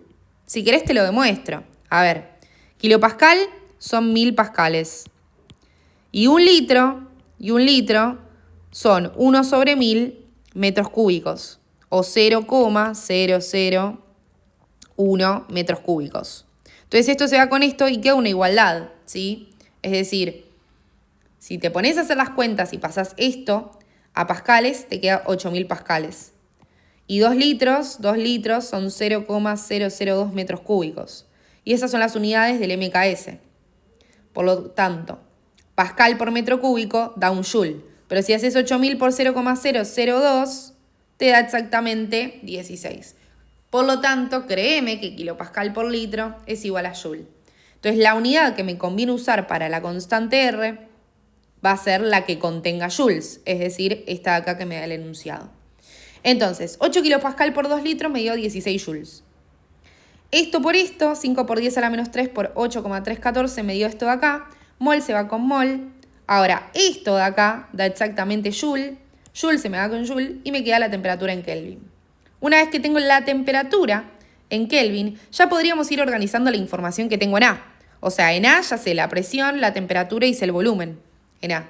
Si querés te lo demuestro. A ver, kilopascal son 1000 pascales. Y un litro son 1 sobre 1000 metros cúbicos. O 0,001 metros cúbicos. Entonces esto se va con esto y queda una igualdad, ¿sí? Es decir, si te pones a hacer las cuentas y pasas esto a pascales, te queda 8000 pascales. Y 2 litros son 0,002 metros cúbicos. Y esas son las unidades del MKS. Por lo tanto, pascal por metro cúbico da un joule. Pero si haces 8000 por 0,002, te da exactamente 16. Por lo tanto, créeme que kilopascal por litro es igual a joule. Entonces, la unidad que me conviene usar para la constante R va a ser la que contenga joules, es decir, esta de acá que me da el enunciado. Entonces, 8 kilopascal por 2 litros me dio 16 joules. Esto por esto, 5 por 10 a la menos 3 por 8,314 me dio esto de acá. Mol se va con mol. Ahora, esto de acá da exactamente joule. Joule se me va con joule y me queda la temperatura en Kelvin. Una vez que tengo la temperatura en Kelvin, ya podríamos ir organizando la información que tengo en A. O sea, en A ya sé la presión, la temperatura y sé el volumen. En A.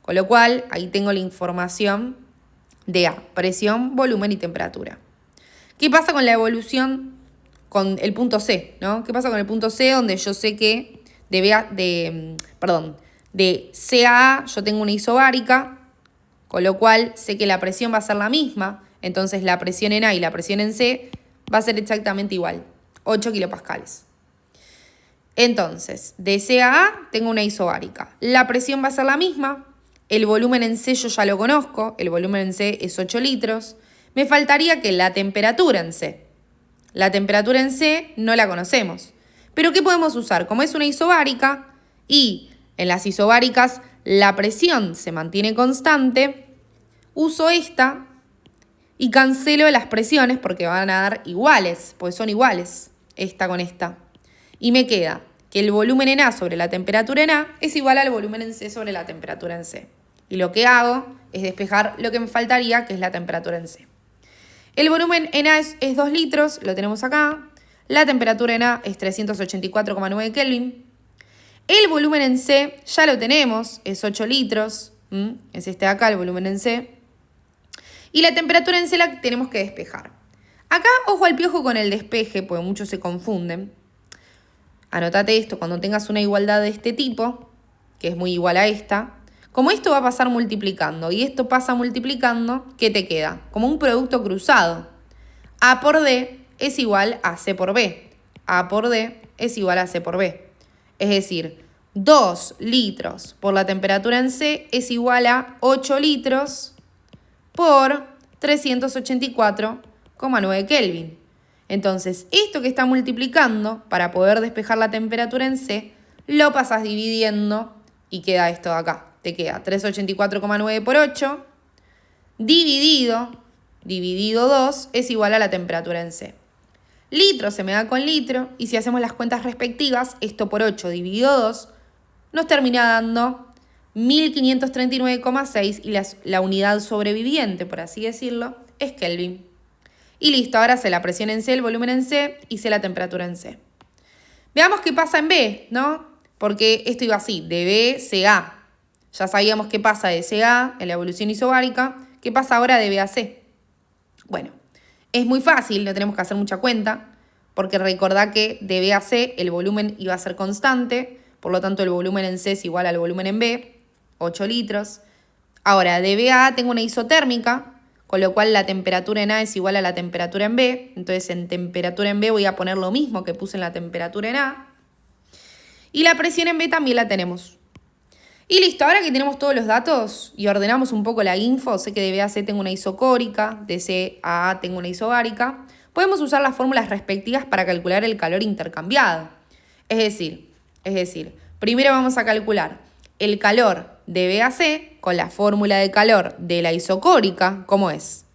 Con lo cual, ahí tengo la información de A. Presión, volumen y temperatura. ¿Qué pasa con la evolución con el punto C, ¿no? ¿Qué pasa con el punto C donde yo sé que de C a A yo tengo una isobárica, con lo cual sé que la presión va a ser la misma, entonces la presión en A y la presión en C va a ser exactamente igual, 8 kilopascales. Entonces, de C a A tengo una isobárica. La presión va a ser la misma, el volumen en C yo ya lo conozco, el volumen en C es 8 litros. Me faltaría que la temperatura en C. La temperatura en C no la conocemos. Pero ¿qué podemos usar? Como es una isobárica y en las isobáricas la presión se mantiene constante, uso esta y cancelo las presiones porque van a dar iguales, porque son iguales esta con esta. Y me queda que el volumen en A sobre la temperatura en A es igual al volumen en C sobre la temperatura en C. Y lo que hago es despejar lo que me faltaría, que es la temperatura en C. El volumen en A es 2 litros, lo tenemos acá. La temperatura en A es 384,9 Kelvin. El volumen en C ya lo tenemos, es 8 litros. Es este de acá, el volumen en C. Y la temperatura en C la tenemos que despejar. Acá, ojo al piojo con el despeje, porque muchos se confunden. Anótate esto, cuando tengas una igualdad de este tipo, que es muy igual a esta, como esto va a pasar multiplicando y esto pasa multiplicando, ¿qué te queda? Como un producto cruzado. A por D es igual a C por B. A por D es igual a C por B. Es decir, 2 litros por la temperatura en C es igual a 8 litros por 384,9 Kelvin. Entonces, esto que está multiplicando para poder despejar la temperatura en C, lo pasas dividiendo y queda esto de acá. Te queda 384,9 por 8 dividido 2 es igual a la temperatura en C. Litro se me da con litro y si hacemos las cuentas respectivas, esto por 8 dividido 2 nos termina dando 1539,6 y la unidad sobreviviente, por así decirlo, es Kelvin. Y listo, ahora sé la presión en C, el volumen en C y sé la temperatura en C. Veamos qué pasa en B, ¿no? Porque esto iba así, de B, C, A. Ya sabíamos qué pasa de CA en la evolución isobárica. ¿Qué pasa ahora de BAC? Bueno, es muy fácil, no tenemos que hacer mucha cuenta, porque recordá que de B a C el volumen iba a ser constante, por lo tanto el volumen en C es igual al volumen en B, 8 litros. Ahora, de B a A tengo una isotérmica, con lo cual la temperatura en A es igual a la temperatura en B, entonces en temperatura en B voy a poner lo mismo que puse en la temperatura en A. Y la presión en B también la tenemos. Y listo, ahora que tenemos todos los datos y ordenamos un poco la info, sé que de B a C tengo una isocórica, de C a A tengo una isobárica, podemos usar las fórmulas respectivas para calcular el calor intercambiado. Es decir, primero vamos a calcular el calor de B a C con la fórmula de calor de la isocórica, ¿cómo es?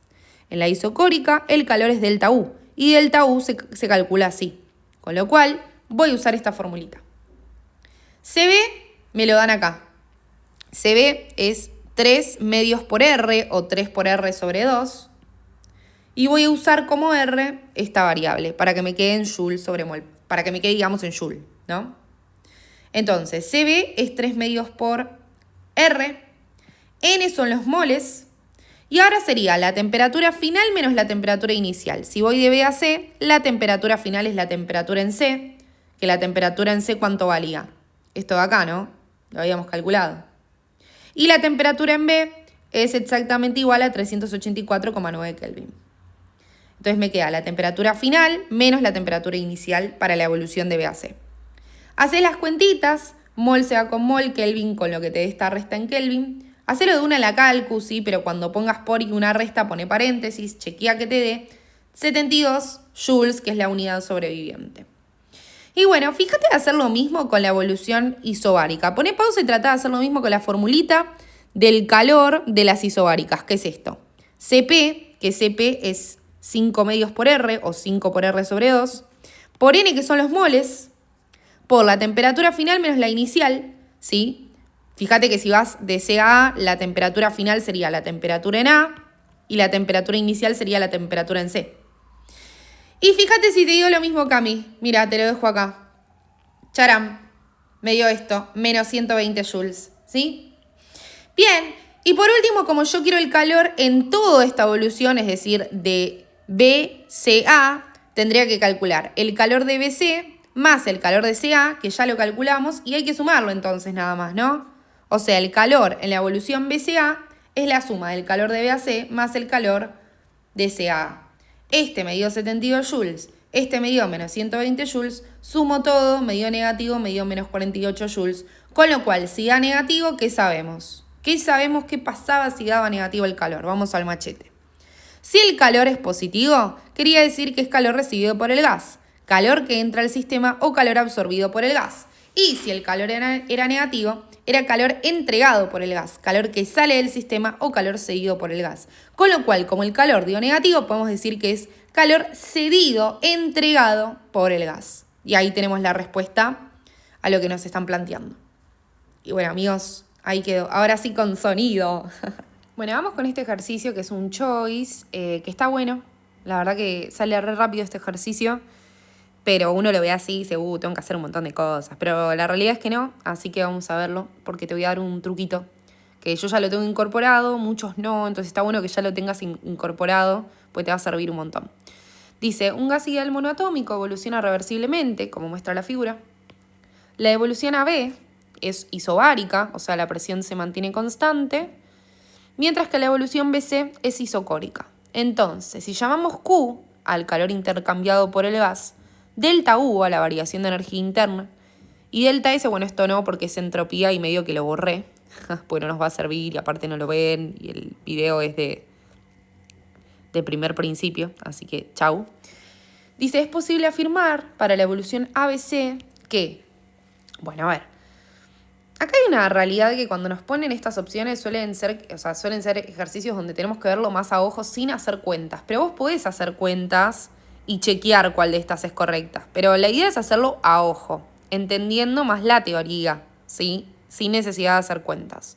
En la isocórica el calor es delta U y delta U se calcula así, con lo cual voy a usar esta formulita. CB me lo dan acá. CB es 3 medios por R o 3 por R sobre 2. Y voy a usar como R esta variable para que me quede en Joule sobre mol, para que me quede, digamos, en Joule, ¿no? Entonces, CB es 3 medios por R. N son los moles. Y ahora sería la temperatura final menos la temperatura inicial. Si voy de B a C, la temperatura final es la temperatura en C. Que la temperatura en C, ¿cuánto valía? Esto de acá, ¿no? Lo habíamos calculado. Y la temperatura en B es exactamente igual a 384,9 Kelvin. Entonces me queda la temperatura final menos la temperatura inicial para la evolución de B a C. Hacés las cuentitas, mol se va con mol, Kelvin con lo que te dé esta resta en Kelvin. Hacelo de una en la calcu, ¿sí? Pero cuando pongas por y una resta, pone paréntesis, chequea que te dé 72 joules, que es la unidad sobreviviente. Y bueno, fíjate de hacer lo mismo con la evolución isobárica. Poné pausa y tratá de hacer lo mismo con la formulita del calor de las isobáricas. ¿Qué es esto? Cp, que Cp es 5 medios por R o 5 por R sobre 2, por N, que son los moles, por la temperatura final menos la inicial, ¿sí? Fíjate que si vas de C a A, la temperatura final sería la temperatura en A y la temperatura inicial sería la temperatura en C. Y fíjate si te digo lo mismo que a mí. Mira, te lo dejo acá. Charam, me dio esto, menos 120 joules, ¿sí? Bien, y por último, como yo quiero el calor en toda esta evolución, es decir, de BCA, tendría que calcular el calor de BC más el calor de CA, que ya lo calculamos, y hay que sumarlo entonces nada más, ¿no? O sea, el calor en la evolución BCA es la suma del calor de BAC más el calor de CA. Este me dio 72 joules, este me dio menos 120 joules, sumo todo, me dio negativo, me dio menos 48 joules. Con lo cual, si da negativo, ¿qué sabemos? ¿Qué sabemos qué pasaba si daba negativo el calor? Vamos al machete. Si el calor es positivo, quería decir que es calor recibido por el gas, calor que entra al sistema o calor absorbido por el gas. Y si el calor era negativo, era calor entregado por el gas, calor que sale del sistema o calor cedido por el gas. Con lo cual, como el calor dio negativo, podemos decir que es calor cedido, entregado por el gas. Y ahí tenemos la respuesta a lo que nos están planteando. Y bueno, amigos, ahí quedó. Ahora sí con sonido. Bueno, vamos con este ejercicio que es un choice, que está bueno. La verdad que sale re rápido este ejercicio. Pero uno lo ve así y dice, tengo que hacer un montón de cosas. Pero la realidad es que no, así que vamos a verlo, porque te voy a dar un truquito. Que yo ya lo tengo incorporado, muchos no, entonces está bueno que ya lo tengas incorporado, pues te va a servir un montón. Dice, un gas ideal monoatómico evoluciona reversiblemente, como muestra la figura. La evolución AB es isobárica, o sea, la presión se mantiene constante, mientras que la evolución BC es isocórica. Entonces, si llamamos Q al calor intercambiado por el gas, delta U a la variación de energía interna, y delta S, bueno, esto no porque es entropía y medio que lo borré, pues no nos va a servir y aparte no lo ven y el video es de primer principio, así que chau. Dice, es posible afirmar para la evolución ABC que, bueno, a ver, acá hay una realidad que cuando nos ponen estas opciones suelen ser ejercicios donde tenemos que verlo más a ojo sin hacer cuentas, pero vos podés hacer cuentas y chequear cuál de estas es correcta. Pero la idea es hacerlo a ojo, entendiendo más la teoría, ¿sí? Sin necesidad de hacer cuentas.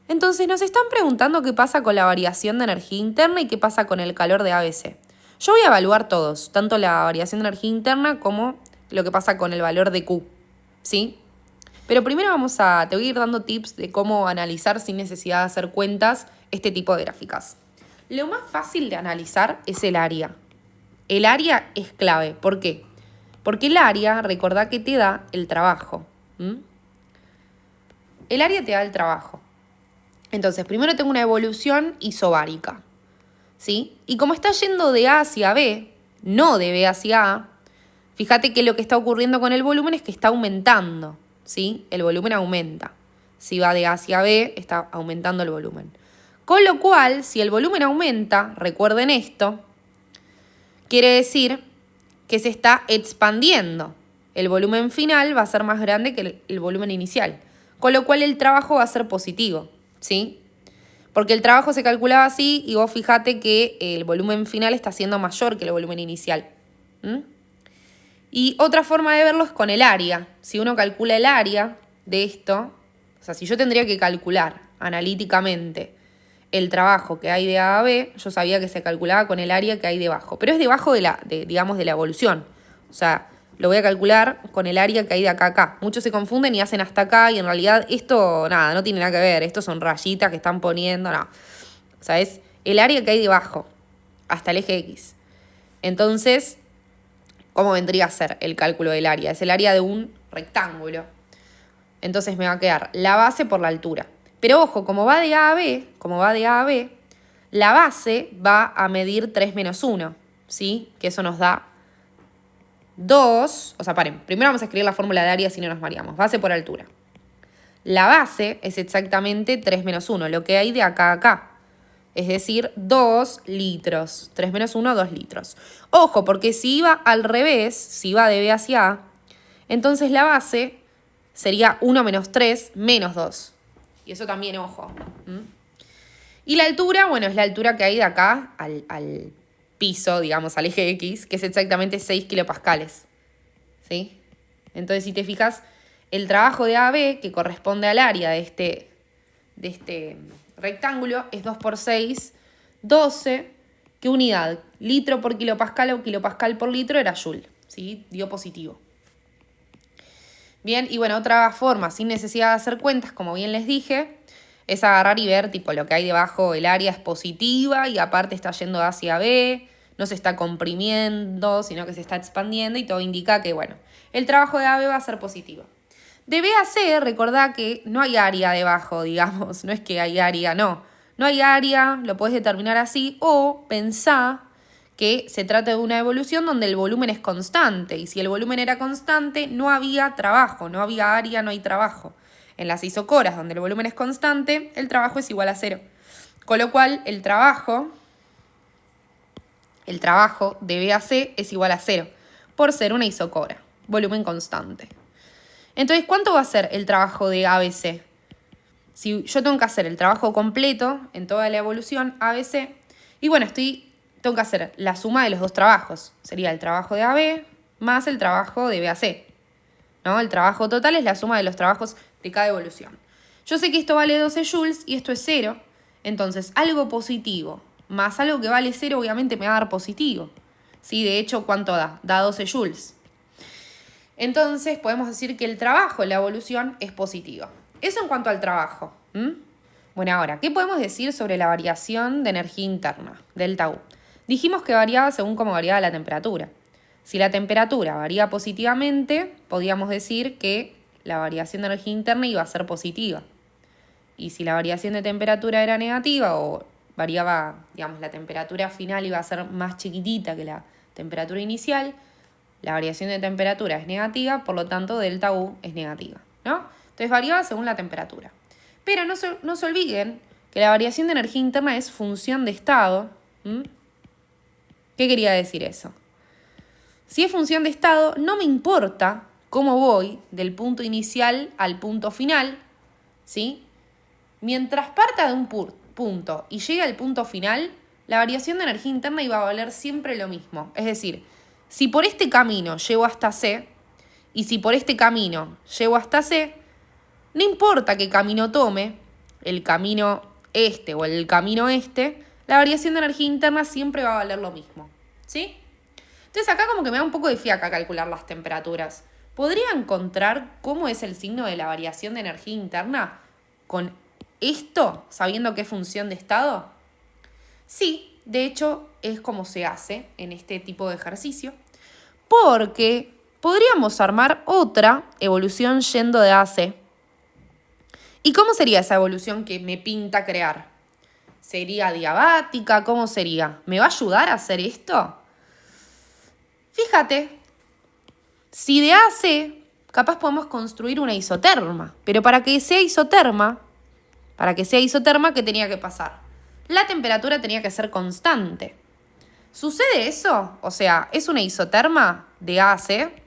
Entonces nos están preguntando qué pasa con la variación de energía interna y qué pasa con el calor de ABC. Yo voy a evaluar todos, tanto la variación de energía interna como lo que pasa con el valor de Q, ¿sí? Pero primero te voy a ir dando tips de cómo analizar sin necesidad de hacer cuentas este tipo de gráficas. Lo más fácil de analizar es el área. El área es clave. ¿Por qué? Porque el área, recordá que te da el trabajo. El área te da el trabajo. Entonces, primero tengo una evolución isobárica, ¿sí? Y como está yendo de A hacia B, no de B hacia A, fíjate que lo que está ocurriendo con el volumen es que está aumentando, ¿sí? El volumen aumenta. Si va de A hacia B, está aumentando el volumen. Con lo cual, si el volumen aumenta, recuerden esto, quiere decir que se está expandiendo. El volumen final va a ser más grande que el volumen inicial. Con lo cual el trabajo va a ser positivo, ¿sí? Porque el trabajo se calculaba así y vos fíjate que el volumen final está siendo mayor que el volumen inicial. Y otra forma de verlo es con el área. Si uno calcula el área de esto, o sea, si yo tendría que calcular analíticamente el trabajo que hay de A a B, yo sabía que se calculaba con el área que hay debajo. Pero es debajo de la evolución. O sea, lo voy a calcular con el área que hay de acá a acá. Muchos se confunden y hacen hasta acá y en realidad esto, nada, no tiene nada que ver. Estos son rayitas que están poniendo, no. O sea, es el área que hay debajo, hasta el eje X. Entonces, ¿cómo vendría a ser el cálculo del área? Es el área de un rectángulo. Entonces me va a quedar la base por la altura. Pero ojo, como va de A a B, la base va a medir 3 menos 1, ¿sí? Que eso nos da 2, o sea, paren, primero vamos a escribir la fórmula de área si no nos mareamos, base por altura. La base es exactamente 3 menos 1, lo que hay de acá a acá. Es decir, 2 litros. 3 menos 1, 2 litros. Ojo, porque si iba al revés, si iba de B hacia A, entonces la base sería 1 menos 3 menos 2. Y eso también, ojo. Y la altura, bueno, es la altura que hay de acá al piso, digamos, al eje X, que es exactamente 6 kilopascales. ¿Sí? Entonces, si te fijas, el trabajo de AB, que corresponde al área de este rectángulo, es 2 por 6, 12. ¿Qué unidad? Litro por kilopascal o kilopascal por litro era joule. ¿Sí? Dio positivo. Bien, y bueno, otra forma, sin necesidad de hacer cuentas, como bien les dije, es agarrar y ver, tipo, lo que hay debajo, el área es positiva y aparte está yendo hacia B, no se está comprimiendo, sino que se está expandiendo y todo indica que, bueno, el trabajo de AB va a ser positivo. De B a C, recordá que no hay área debajo, digamos, no es que hay área, no. No hay área, lo podés determinar así, o pensá que se trata de una evolución donde el volumen es constante, y si el volumen era constante, no había trabajo, no había área, no hay trabajo. En las isocoras, donde el volumen es constante, el trabajo es igual a 0. Con lo cual, el trabajo de B a C es igual a 0, por ser una isocora, volumen constante. Entonces, ¿cuánto va a ser el trabajo de ABC? Si yo tengo que hacer el trabajo completo en toda la evolución ABC, y bueno, tengo que hacer la suma de los dos trabajos. Sería el trabajo de AB más el trabajo de BAC. ¿No? El trabajo total es la suma de los trabajos de cada evolución. Yo sé que esto vale 12 joules y esto es 0. Entonces, algo positivo más algo que vale 0 obviamente me va a dar positivo. ¿Sí? De hecho, ¿cuánto da? Da 12 joules. Entonces, podemos decir que el trabajo en la evolución es positivo. Eso en cuanto al trabajo. Bueno, ahora, ¿qué podemos decir sobre la variación de energía interna, delta U? Dijimos que variaba según cómo variaba la temperatura. Si la temperatura varía positivamente, podríamos decir que la variación de energía interna iba a ser positiva. Y si la variación de temperatura era negativa o variaba, digamos, la temperatura final iba a ser más chiquitita que la temperatura inicial, la variación de temperatura es negativa, por lo tanto delta U es negativa, ¿no? Entonces variaba según la temperatura. Pero no se olviden que la variación de energía interna es función de estado. ¿Qué quería decir eso? Si es función de estado, no me importa cómo voy del punto inicial al punto final, ¿sí? Mientras parta de un punto y llegue al punto final, la variación de energía interna iba a valer siempre lo mismo. Es decir, si por este camino llego hasta C, y si por este camino llego hasta C, no importa qué camino tome, el camino este o el camino este, la variación de energía interna siempre va a valer lo mismo, ¿sí? Entonces acá como que me da un poco de fiaca calcular las temperaturas, ¿podría encontrar cómo es el signo de la variación de energía interna con esto, sabiendo qué función de estado? Sí, de hecho es como se hace en este tipo de ejercicio, porque podríamos armar otra evolución yendo de AC. ¿Y cómo sería esa evolución que me pinta crear? ¿Sería diabática? ¿Cómo sería? ¿Me va a ayudar a hacer esto? Fíjate, si de AC, capaz podemos construir una isoterma, pero para que sea isoterma, ¿qué tenía que pasar? La temperatura tenía que ser constante. ¿Sucede eso? O sea, ¿es una isoterma de A a C?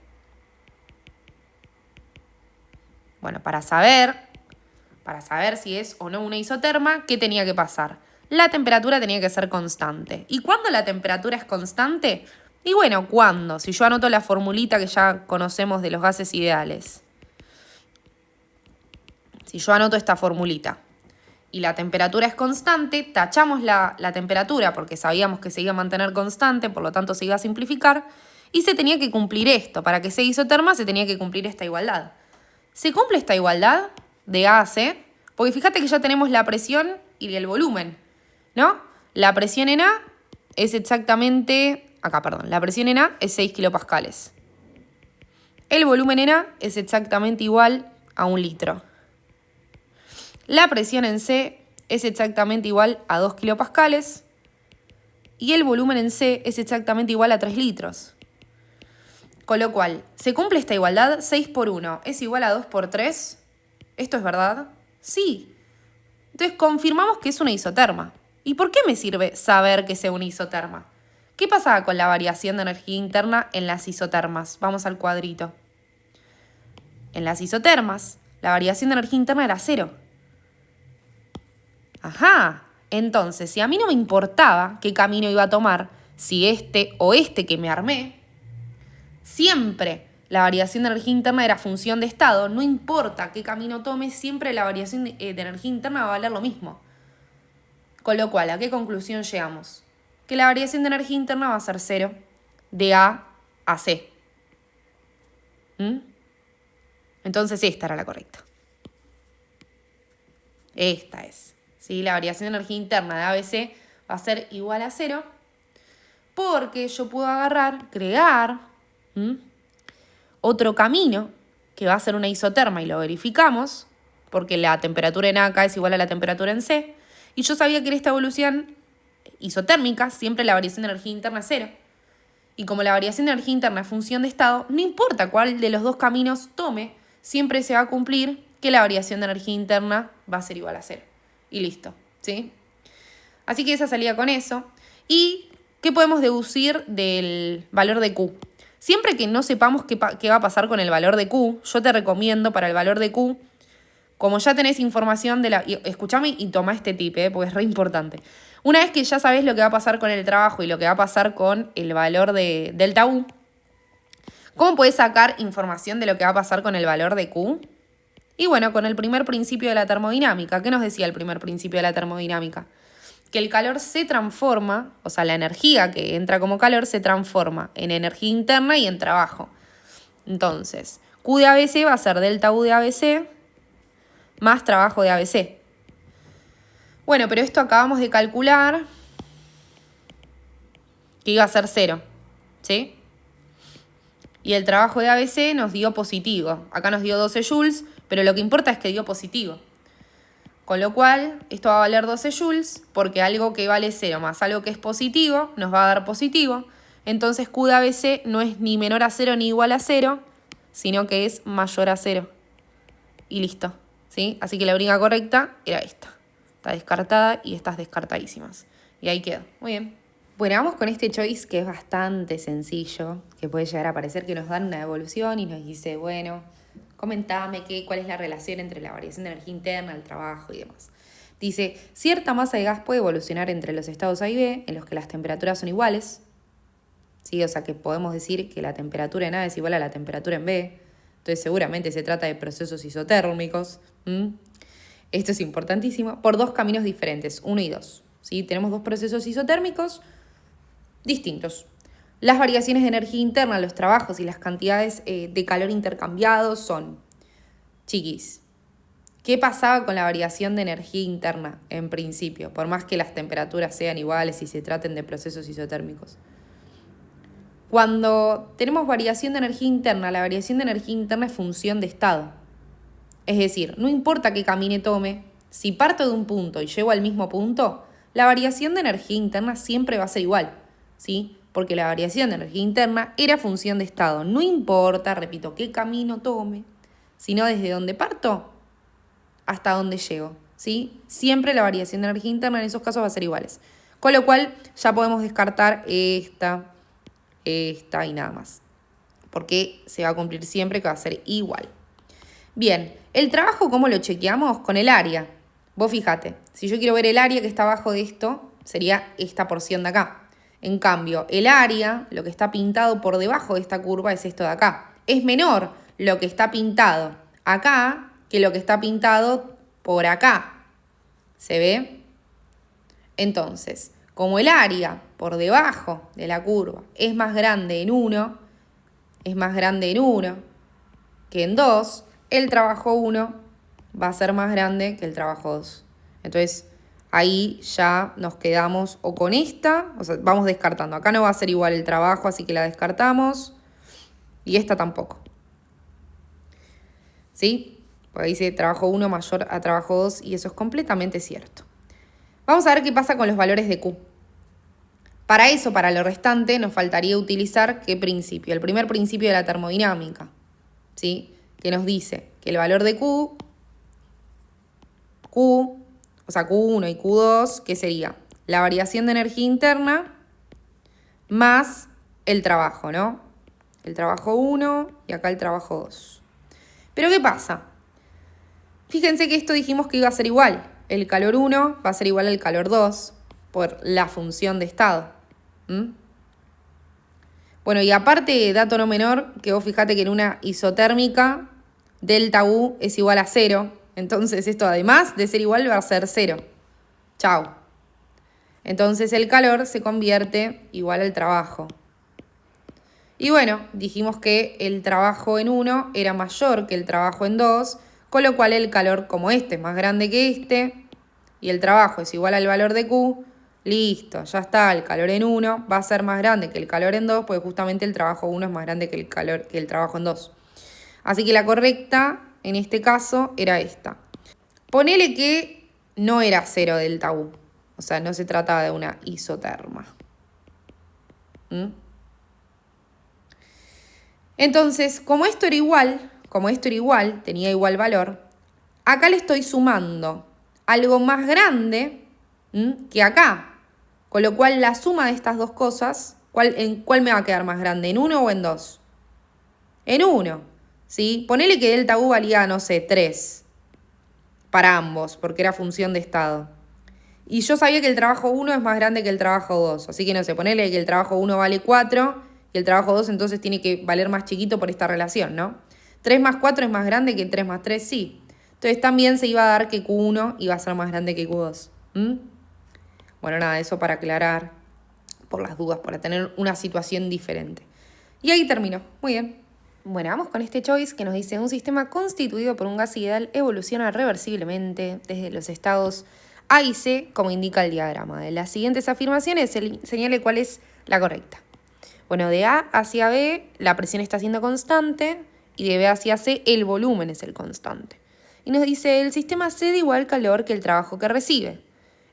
Bueno, para saber si es o no una isoterma, ¿qué tenía que pasar? La temperatura tenía que ser constante. ¿Y cuándo la temperatura es constante? Y bueno, ¿cuándo? Si yo anoto la formulita que ya conocemos de los gases ideales. Si yo anoto esta formulita y la temperatura es constante, tachamos la temperatura porque sabíamos que se iba a mantener constante, por lo tanto se iba a simplificar, y se tenía que cumplir esto. Para que sea isoterma se tenía que cumplir esta igualdad. ¿Se cumple esta igualdad de A a C? Porque fíjate que ya tenemos la presión y el volumen, ¿no? La presión en A es exactamente... la presión en A es 6 kilopascales. El volumen en A es exactamente igual a 1 litro. La presión en C es exactamente igual a 2 kilopascales. Y el volumen en C es exactamente igual a 3 litros. Con lo cual, ¿se cumple esta igualdad? 6 por 1 es igual a 2 por 3. ¿Esto es verdad? Sí. Entonces confirmamos que es una isoterma. ¿Y por qué me sirve saber que sea una isoterma? ¿Qué pasa con la variación de energía interna en las isotermas? Vamos al cuadrito. En las isotermas, la variación de energía interna era 0. Ajá. Entonces, si a mí no me importaba qué camino iba a tomar, si este o este que me armé, siempre la variación de energía interna era función de estado, no importa qué camino tome, siempre la variación de energía interna va a valer lo mismo. Con lo cual, ¿a qué conclusión llegamos? Que la variación de energía interna va a ser 0 de A a C. Entonces esta era la correcta. Esta es. ¿Sí? La variación de energía interna de A a C va a ser igual a 0 porque yo puedo crear otro camino que va a ser una isoterma y lo verificamos porque la temperatura en A acá es igual a la temperatura en C y yo sabía que en esta evolución isotérmica siempre la variación de energía interna es 0 y como la variación de energía interna es función de estado, no importa cuál de los dos caminos tome, siempre se va a cumplir que la variación de energía interna va a ser igual a 0 y listo, ¿sí? Así que esa salía con eso. ¿Y qué podemos deducir del valor de Q? Siempre que no sepamos qué va a pasar con el valor de Q, yo te recomiendo para el valor de Q, como ya tenés información de la... Escuchame y toma este tip, porque es re importante. Una vez que ya sabés lo que va a pasar con el trabajo y lo que va a pasar con el valor de delta U, ¿cómo podés sacar información de lo que va a pasar con el valor de Q? Y bueno, con el primer principio de la termodinámica. ¿Qué nos decía el primer principio de la termodinámica? Que el calor se transforma, o sea, la energía que entra como calor se transforma en energía interna y en trabajo. Entonces, Q de ABC va a ser delta U de ABC más trabajo de ABC. Bueno, pero esto acabamos de calcular que iba a ser 0, ¿sí? Y el trabajo de ABC nos dio positivo. Acá nos dio 12 joules, pero lo que importa es que dio positivo. Con lo cual, esto va a valer 12 joules, porque algo que vale 0 más algo que es positivo nos va a dar positivo. Entonces Q de ABC no es ni menor a 0 ni igual a 0, sino que es mayor a 0. Y listo, ¿sí? Así que la única correcta era esta. Está descartada y estas descartadísimas. Y ahí quedó. Muy bien. Bueno, vamos con este choice que es bastante sencillo, que puede llegar a parecer que nos dan una evolución y nos dice, bueno, comentame cuál es la relación entre la variación de energía interna, el trabajo y demás. Dice, cierta masa de gas puede evolucionar entre los estados A y B, en los que las temperaturas son iguales. ¿Sí? O sea que podemos decir que la temperatura en A es igual a la temperatura en B. Entonces seguramente se trata de procesos isotérmicos. Esto es importantísimo. Por dos caminos diferentes, 1 y 2. ¿Sí? Tenemos dos procesos isotérmicos distintos. Las variaciones de energía interna, los trabajos y las cantidades de calor intercambiados son, chiquis, ¿qué pasaba con la variación de energía interna en principio? Por más que las temperaturas sean iguales y se traten de procesos isotérmicos. Cuando tenemos variación de energía interna, la variación de energía interna es función de estado. Es decir, no importa qué camino tome, si parto de un punto y llego al mismo punto, la variación de energía interna siempre va a ser igual, ¿sí? Porque la variación de energía interna era función de estado. No importa, repito, qué camino tome, sino desde donde parto hasta donde llego, ¿sí? Siempre la variación de energía interna en esos casos va a ser iguales. Con lo cual ya podemos descartar esta y nada más. Porque se va a cumplir siempre que va a ser igual. Bien, el trabajo, ¿cómo lo chequeamos? Con el área. Vos fíjate, si yo quiero ver el área que está abajo de esto, sería esta porción de acá. En cambio, el área, lo que está pintado por debajo de esta curva, es esto de acá. Es menor lo que está pintado acá que lo que está pintado por acá. ¿Se ve? Entonces, como el área por debajo de la curva es más grande en 1, que en 2, el trabajo 1 va a ser más grande que el trabajo 2. Entonces, ahí ya nos quedamos o con esta, o sea, vamos descartando. Acá no va a ser igual el trabajo, así que la descartamos. Y esta tampoco. ¿Sí? Porque dice trabajo 1 mayor a trabajo 2 y eso es completamente cierto. Vamos a ver qué pasa con los valores de Q. Para eso, para lo restante, nos faltaría utilizar ¿qué principio? El primer principio de la termodinámica, ¿sí? Que nos dice que el valor de Q, o sea, Q1 y Q2, ¿qué sería? La variación de energía interna más el trabajo, ¿no? El trabajo 1 y acá el trabajo 2. Pero ¿qué pasa? Fíjense que esto dijimos que iba a ser igual. El calor 1 va a ser igual al calor 2 por la función de estado. Bueno, y aparte, dato no menor, que vos fijate que en una isotérmica, delta U es igual a 0. Entonces esto además de ser igual va a ser 0. Chau. Entonces el calor se convierte igual al trabajo. Y bueno, dijimos que el trabajo en 1 era mayor que el trabajo en 2, con lo cual el calor, como este es más grande que este, y el trabajo es igual al valor de Q, listo, ya está, el calor en 1 va a ser más grande que el calor en 2, porque justamente el trabajo 1 es más grande que el trabajo en 2. Así que la correcta, en este caso, era esta. Ponele que no era 0 delta U, o sea, no se trataba de una isoterma. Entonces, como esto era igual, tenía igual valor, acá le estoy sumando algo más grande que acá. Con lo cual, la suma de estas dos cosas, ¿en cuál me va a quedar más grande? ¿En 1 o en 2? En 1, ¿sí? Ponele que delta U valía, no sé, 3 para ambos, porque era función de estado. Y yo sabía que el trabajo 1 es más grande que el trabajo 2. Así que, no sé, ponele que el trabajo 1 vale 4 y el trabajo 2 entonces tiene que valer más chiquito por esta relación, ¿no? 3 más 4 es más grande que 3 más 3, sí. Entonces también se iba a dar que Q1 iba a ser más grande que Q2. Bueno, nada, eso para aclarar por las dudas, para tener una situación diferente. Y ahí terminó. Muy bien. Bueno, vamos con este choice que nos dice: un sistema constituido por un gas ideal evoluciona reversiblemente desde los estados A y C, como indica el diagrama. De las siguientes afirmaciones, señale cuál es la correcta. Bueno, de A hacia B, la presión está siendo constante, y de B hacia C, el volumen es el constante. Y nos dice: el sistema cede igual calor que el trabajo que recibe.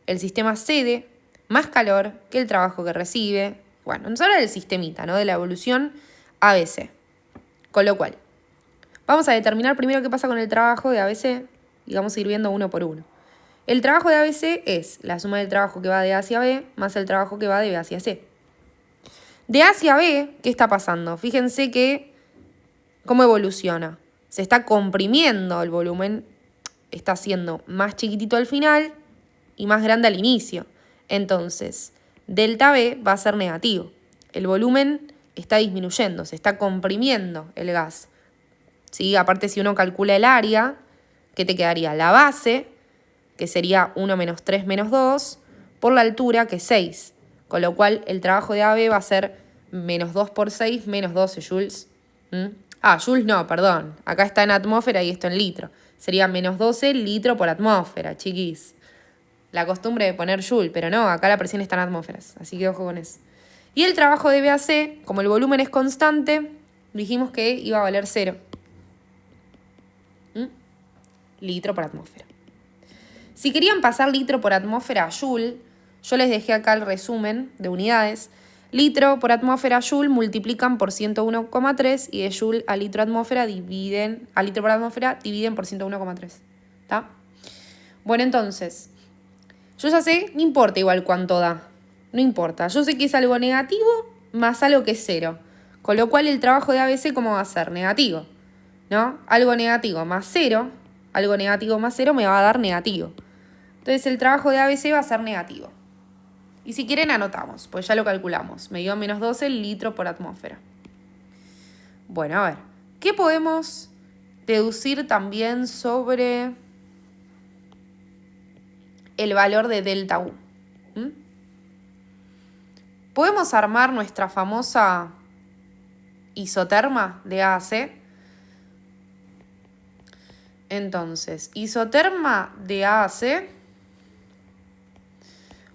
El sistema cede más calor que el trabajo que recibe. Bueno, nos habla del sistemita, ¿no? De la evolución ABC. Con lo cual, vamos a determinar primero qué pasa con el trabajo de ABC y vamos a ir viendo uno por uno. El trabajo de ABC es la suma del trabajo que va de A hacia B más el trabajo que va de B hacia C. De A hacia B, ¿qué está pasando? Fíjense que cómo evoluciona. Se está comprimiendo el volumen, está siendo más chiquitito al final y más grande al inicio. Entonces, delta B va a ser negativo. El volumen está disminuyendo, se está comprimiendo el gas. ¿Sí? Aparte, si uno calcula el área, ¿qué te quedaría? La base, que sería 1 menos 3 menos 2, por la altura, que es 6. Con lo cual, el trabajo de AB va a ser Menos 2 por 6, menos 12 joules. Joules no, perdón. Acá está en atmósfera y esto en litro. Sería menos 12 litro por atmósfera, chiquis. La costumbre de poner joule, pero no, acá la presión está en atmósferas. Así que ojo con eso. Y el trabajo de BAC, como el volumen es constante, dijimos que iba a valer 0. Litro por atmósfera. Si querían pasar litro por atmósfera a joule, yo les dejé acá el resumen de unidades. Litro por atmósfera a joule multiplican por 101,3 y de joule a litro por atmósfera dividen por 101,3. ¿Está? Bueno, entonces, yo ya sé, no importa igual cuánto da. No importa. Yo sé que es algo negativo más algo que es 0. Con lo cual el trabajo de ABC, ¿cómo va a ser? Negativo. ¿No? Algo negativo más 0. Algo negativo más 0 me va a dar negativo. Entonces el trabajo de ABC va a ser negativo. Y si quieren anotamos, pues ya lo calculamos. Me dio menos 12 litros por atmósfera. Bueno, a ver. ¿Qué podemos deducir también sobre el valor de delta U? ¿Podemos armar nuestra famosa isoterma de AAC? Entonces, isoterma de AAC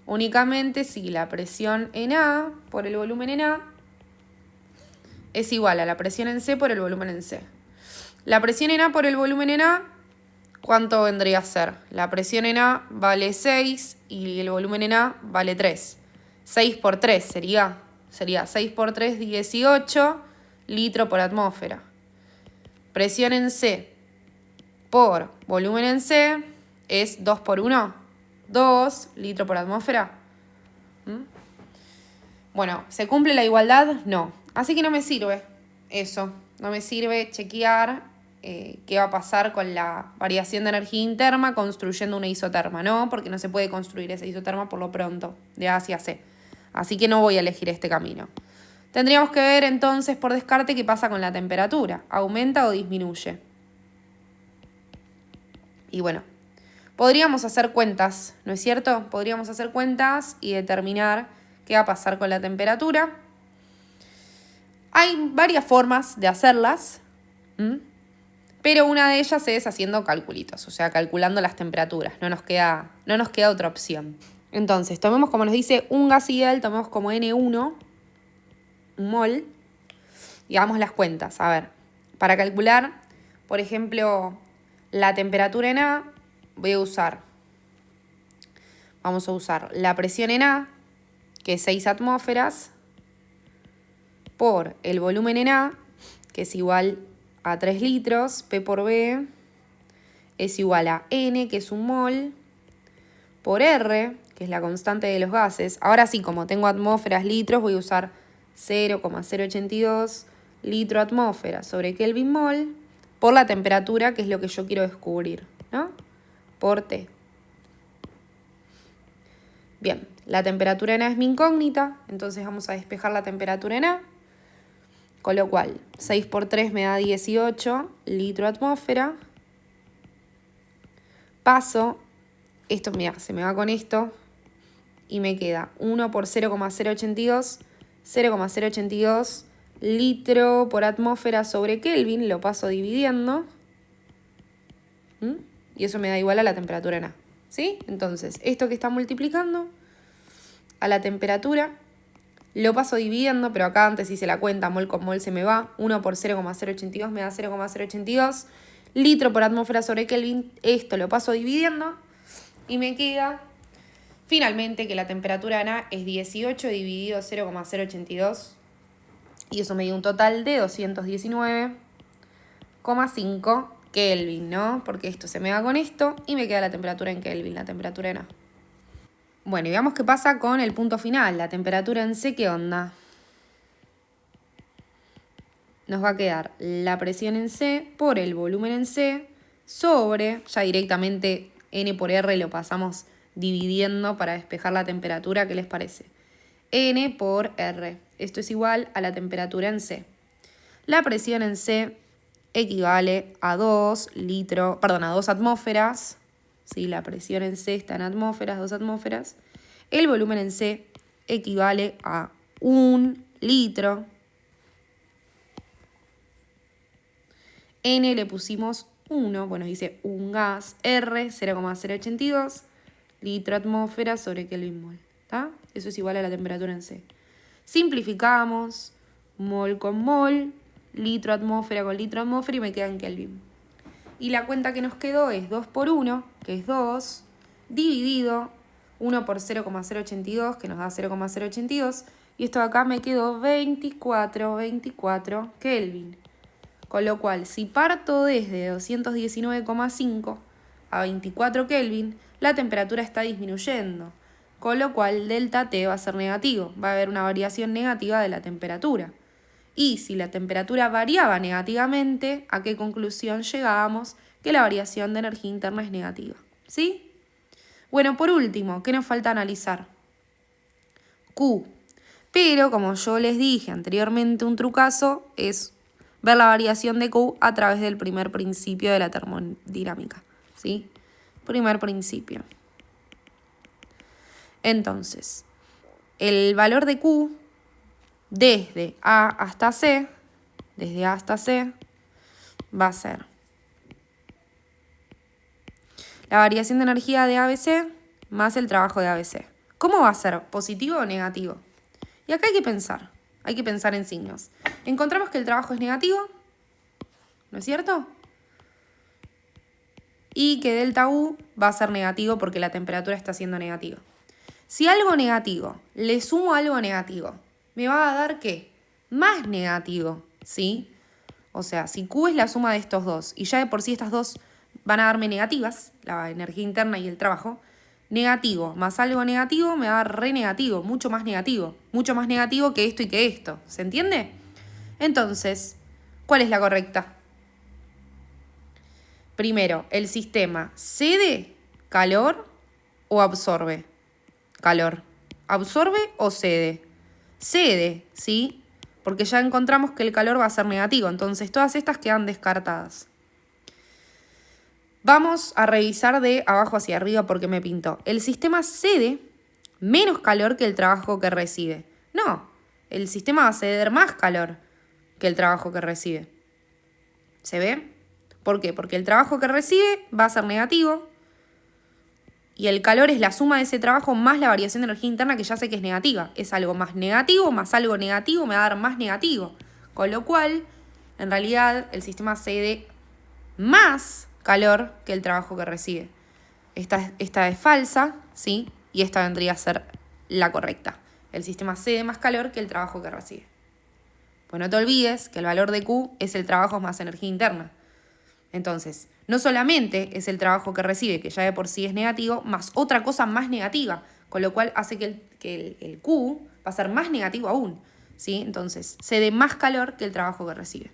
únicamente si la presión en A por el volumen en A es igual a la presión en C por el volumen en C. La presión en A por el volumen en A, ¿cuánto vendría a ser? La presión en A vale 6 y el volumen en A vale 3. 6 por 3 sería 6 por 3, 18 litros por atmósfera. Presión en C por volumen en C es 2 por 1, 2 litros por atmósfera. Bueno, ¿se cumple la igualdad? No. Así que no me sirve eso. No me sirve chequear qué va a pasar con la variación de energía interna construyendo una isoterma. No, porque no se puede construir esa isoterma por lo pronto, de A hacia C. Así que no voy a elegir este camino. Tendríamos que ver entonces por descarte qué pasa con la temperatura. ¿Aumenta o disminuye? Y bueno, podríamos hacer cuentas, ¿no es cierto? Podríamos hacer cuentas y determinar qué va a pasar con la temperatura. Hay varias formas de hacerlas, pero una de ellas es haciendo calculitos, o sea, calculando las temperaturas. No nos queda otra opción. Entonces, tomemos como nos dice un gas ideal, tomemos como N1, un mol, y hagamos las cuentas. A ver, para calcular, por ejemplo, la temperatura en A, vamos a usar la presión en A, que es 6 atmósferas, por el volumen en A, que es igual a 3 litros, P por B es igual a N, que es un mol, por R, que es la constante de los gases. Ahora sí, como tengo atmósferas, litros, voy a usar 0,082 litro atmósfera sobre Kelvin mol por la temperatura, que es lo que yo quiero descubrir, ¿no? Por T. Bien, la temperatura en A es mi incógnita, entonces vamos a despejar la temperatura en A. Con lo cual, 6 por 3 me da 18 litro atmósfera. Paso, esto mira, se me va con esto y me queda 1 por 0,082, 0,082 litro por atmósfera sobre Kelvin, lo paso dividiendo. Y eso me da igual a la temperatura en A. ¿Sí? Entonces, esto que está multiplicando a la temperatura, lo paso dividiendo, pero acá antes hice la cuenta, mol con mol se me va. 1 por 0,082 me da 0,082 litro por atmósfera sobre Kelvin. Esto lo paso dividiendo y me queda finalmente que la temperatura en A es 18 dividido 0,082 y eso me dio un total de 219,5 Kelvin, ¿no? Porque esto se me va con esto y me queda la temperatura en Kelvin, la temperatura en A. Bueno, y veamos qué pasa con el punto final, la temperatura en C, ¿qué onda? Nos va a quedar la presión en C por el volumen en C sobre, ya directamente N por R lo pasamos dividiendo para despejar la temperatura, ¿qué les parece? N por R, esto es igual a la temperatura en C. La presión en C equivale a 2 atmósferas. ¿Sí? La presión en C está en atmósferas, 2 atmósferas. El volumen en C equivale a 1 litro. N le pusimos 1, bueno, dice un gas. R, 0,082 litro atmósfera sobre Kelvin mol. ¿Está? Eso es igual a la temperatura en C. Simplificamos, mol con mol, litro atmósfera con litro atmósfera y me queda en Kelvin. Y la cuenta que nos quedó es 2 por 1, que es 2, dividido 1 por 0,082, que nos da 0,082. Y esto de acá me quedó 24 Kelvin. Con lo cual, si parto desde 219,5 a 24 Kelvin, la temperatura está disminuyendo. Con lo cual, delta T va a ser negativo. Va a haber una variación negativa de la temperatura. Y si la temperatura variaba negativamente, ¿a qué conclusión llegábamos? Que la variación de energía interna es negativa. ¿Sí? Bueno, por último, ¿qué nos falta analizar? Q. Pero, como yo les dije anteriormente, un trucazo es ver la variación de Q a través del primer principio de la termodinámica. ¿Sí? Primer principio. Entonces, el valor de Q desde A hasta C, va a ser la variación de energía de ABC más el trabajo de ABC. ¿Cómo va a ser? ¿Positivo o negativo? Y acá hay que pensar en signos. Encontramos que el trabajo es negativo, ¿no es cierto? Y que delta U va a ser negativo porque la temperatura está siendo negativa. Si algo negativo le sumo algo negativo, me va a dar ¿qué? Más negativo, ¿sí? O sea, si Q es la suma de estos dos, y ya de por sí estas dos van a darme negativas, la energía interna y el trabajo, negativo más algo negativo me va a dar re negativo, mucho más negativo que esto y que esto, ¿se entiende? Entonces, ¿cuál es la correcta? Primero, ¿el sistema cede calor o absorbe calor? ¿Absorbe o cede? Cede, ¿sí? Porque ya encontramos que el calor va a ser negativo, entonces todas estas quedan descartadas. Vamos a revisar de abajo hacia arriba porque me pintó. El sistema cede menos calor que el trabajo que recibe. No, el sistema va a ceder más calor que el trabajo que recibe. ¿Se ve? ¿Por qué? Porque el trabajo que recibe va a ser negativo y el calor es la suma de ese trabajo más la variación de energía interna que ya sé que es negativa. Es algo más negativo me va a dar más negativo. Con lo cual, en realidad, el sistema cede más calor que el trabajo que recibe. Esta es falsa, ¿sí? Y esta vendría a ser la correcta. El sistema cede más calor que el trabajo que recibe. Pues no te olvides que el valor de Q es el trabajo más energía interna. Entonces, no solamente es el trabajo que recibe, que ya de por sí es negativo, más otra cosa más negativa, con lo cual hace que el Q va a ser más negativo aún, ¿sí? Entonces, cede más calor que el trabajo que recibe.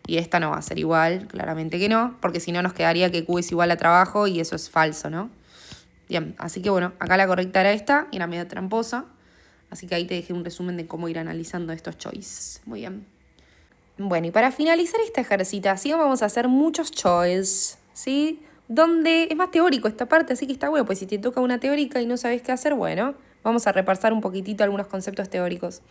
Y esta no va a ser igual, claramente que no, porque si no nos quedaría que Q es igual a trabajo y eso es falso, ¿no? Bien, así que bueno, acá la correcta era esta y era medio tramposa. Así que ahí te dejé un resumen de cómo ir analizando estos choices. Muy bien. Bueno, y para finalizar esta ejercitación vamos a hacer muchos choices, ¿sí? Donde es más teórico esta parte, así que está bueno, pues si te toca una teórica y no sabes qué hacer, bueno, vamos a repasar un poquitito algunos conceptos teóricos.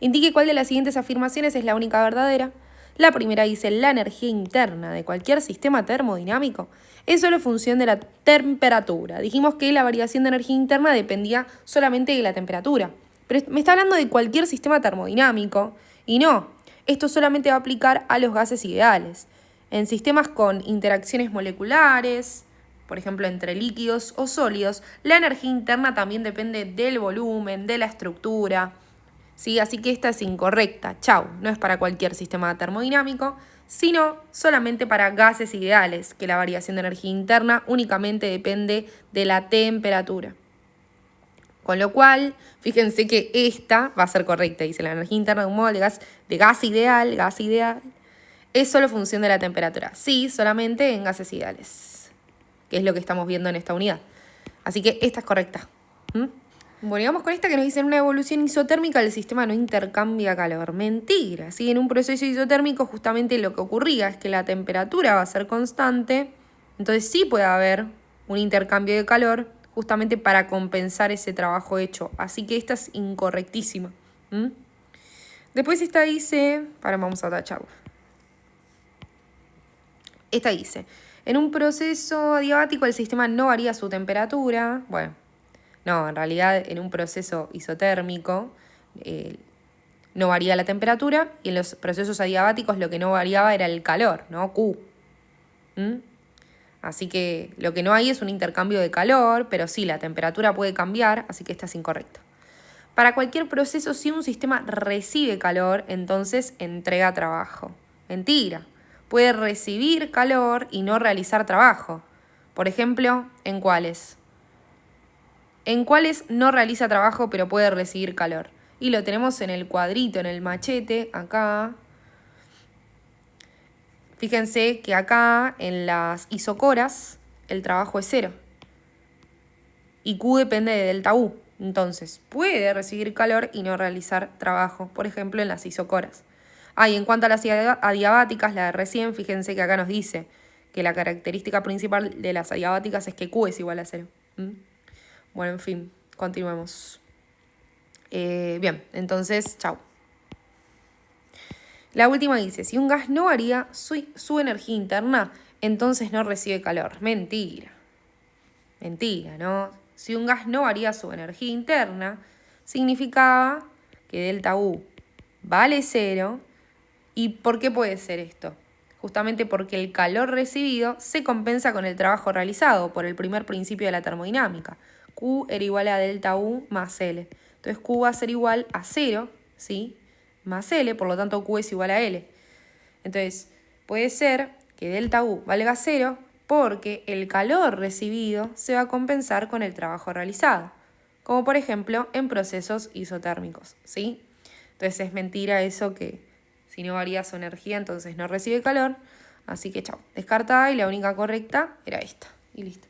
Indique cuál de las siguientes afirmaciones es la única verdadera. La primera dice, la energía interna de cualquier sistema termodinámico es solo función de la temperatura. Dijimos que la variación de energía interna dependía solamente de la temperatura. Pero me está hablando de cualquier sistema termodinámico y no, esto solamente va a aplicar a los gases ideales. En sistemas con interacciones moleculares, por ejemplo entre líquidos o sólidos, la energía interna también depende del volumen, de la estructura. ¿Sí? Así que esta es incorrecta. Chau, no es para cualquier sistema termodinámico, sino solamente para gases ideales, que la variación de energía interna únicamente depende de la temperatura. Con lo cual, fíjense que esta va a ser correcta. Dice, la energía interna de un modo de gas ideal, es solo función de la temperatura. Sí, solamente en gases ideales, que es lo que estamos viendo en esta unidad. Así que esta es correcta. Bueno, y vamos con esta que nos dice, en una evolución isotérmica el sistema no intercambia calor. Mentira, ¿sí? En un proceso isotérmico justamente lo que ocurría es que la temperatura va a ser constante, entonces sí puede haber un intercambio de calor justamente para compensar ese trabajo hecho. Así que esta es incorrectísima. Después esta dice, vamos a tacharla. Esta dice, en un proceso adiabático el sistema no varía su temperatura. Bueno, no, en realidad en un proceso isotérmico no varía la temperatura y en los procesos adiabáticos lo que no variaba era el calor, ¿no? Q. Así que lo que no hay es un intercambio de calor, pero sí, la temperatura puede cambiar, así que esta es incorrecta. Para cualquier proceso, si un sistema recibe calor, entonces entrega trabajo. Mentira. Puede recibir calor y no realizar trabajo. Por ejemplo, ¿en cuáles? ¿En cuáles no realiza trabajo pero puede recibir calor? Y lo tenemos en el cuadrito, en el machete, acá. Fíjense que acá, en las isocoras, el trabajo es 0. Y Q depende de delta U. Entonces, puede recibir calor y no realizar trabajo, por ejemplo, en las isocoras. Y en cuanto a las adiabáticas, la de recién, fíjense que acá nos dice que la característica principal de las adiabáticas es que Q es igual a 0. Bueno, en fin, continuemos. Bien, entonces, chau. La última dice, si un gas no varía su energía interna, entonces no recibe calor. Mentira. Mentira, ¿no? Si un gas no varía su energía interna, significaba que delta U vale 0. ¿Y por qué puede ser esto? Justamente porque el calor recibido se compensa con el trabajo realizado por el primer principio de la termodinámica. Q era igual a delta U más L. Entonces Q va a ser igual a 0, ¿sí? Más L, por lo tanto Q es igual a L. Entonces, puede ser que delta U valga 0 porque el calor recibido se va a compensar con el trabajo realizado, como por ejemplo en procesos isotérmicos, ¿sí? Entonces es mentira eso que si no varía su energía entonces no recibe calor, así que chao, descartada y la única correcta era esta, y listo.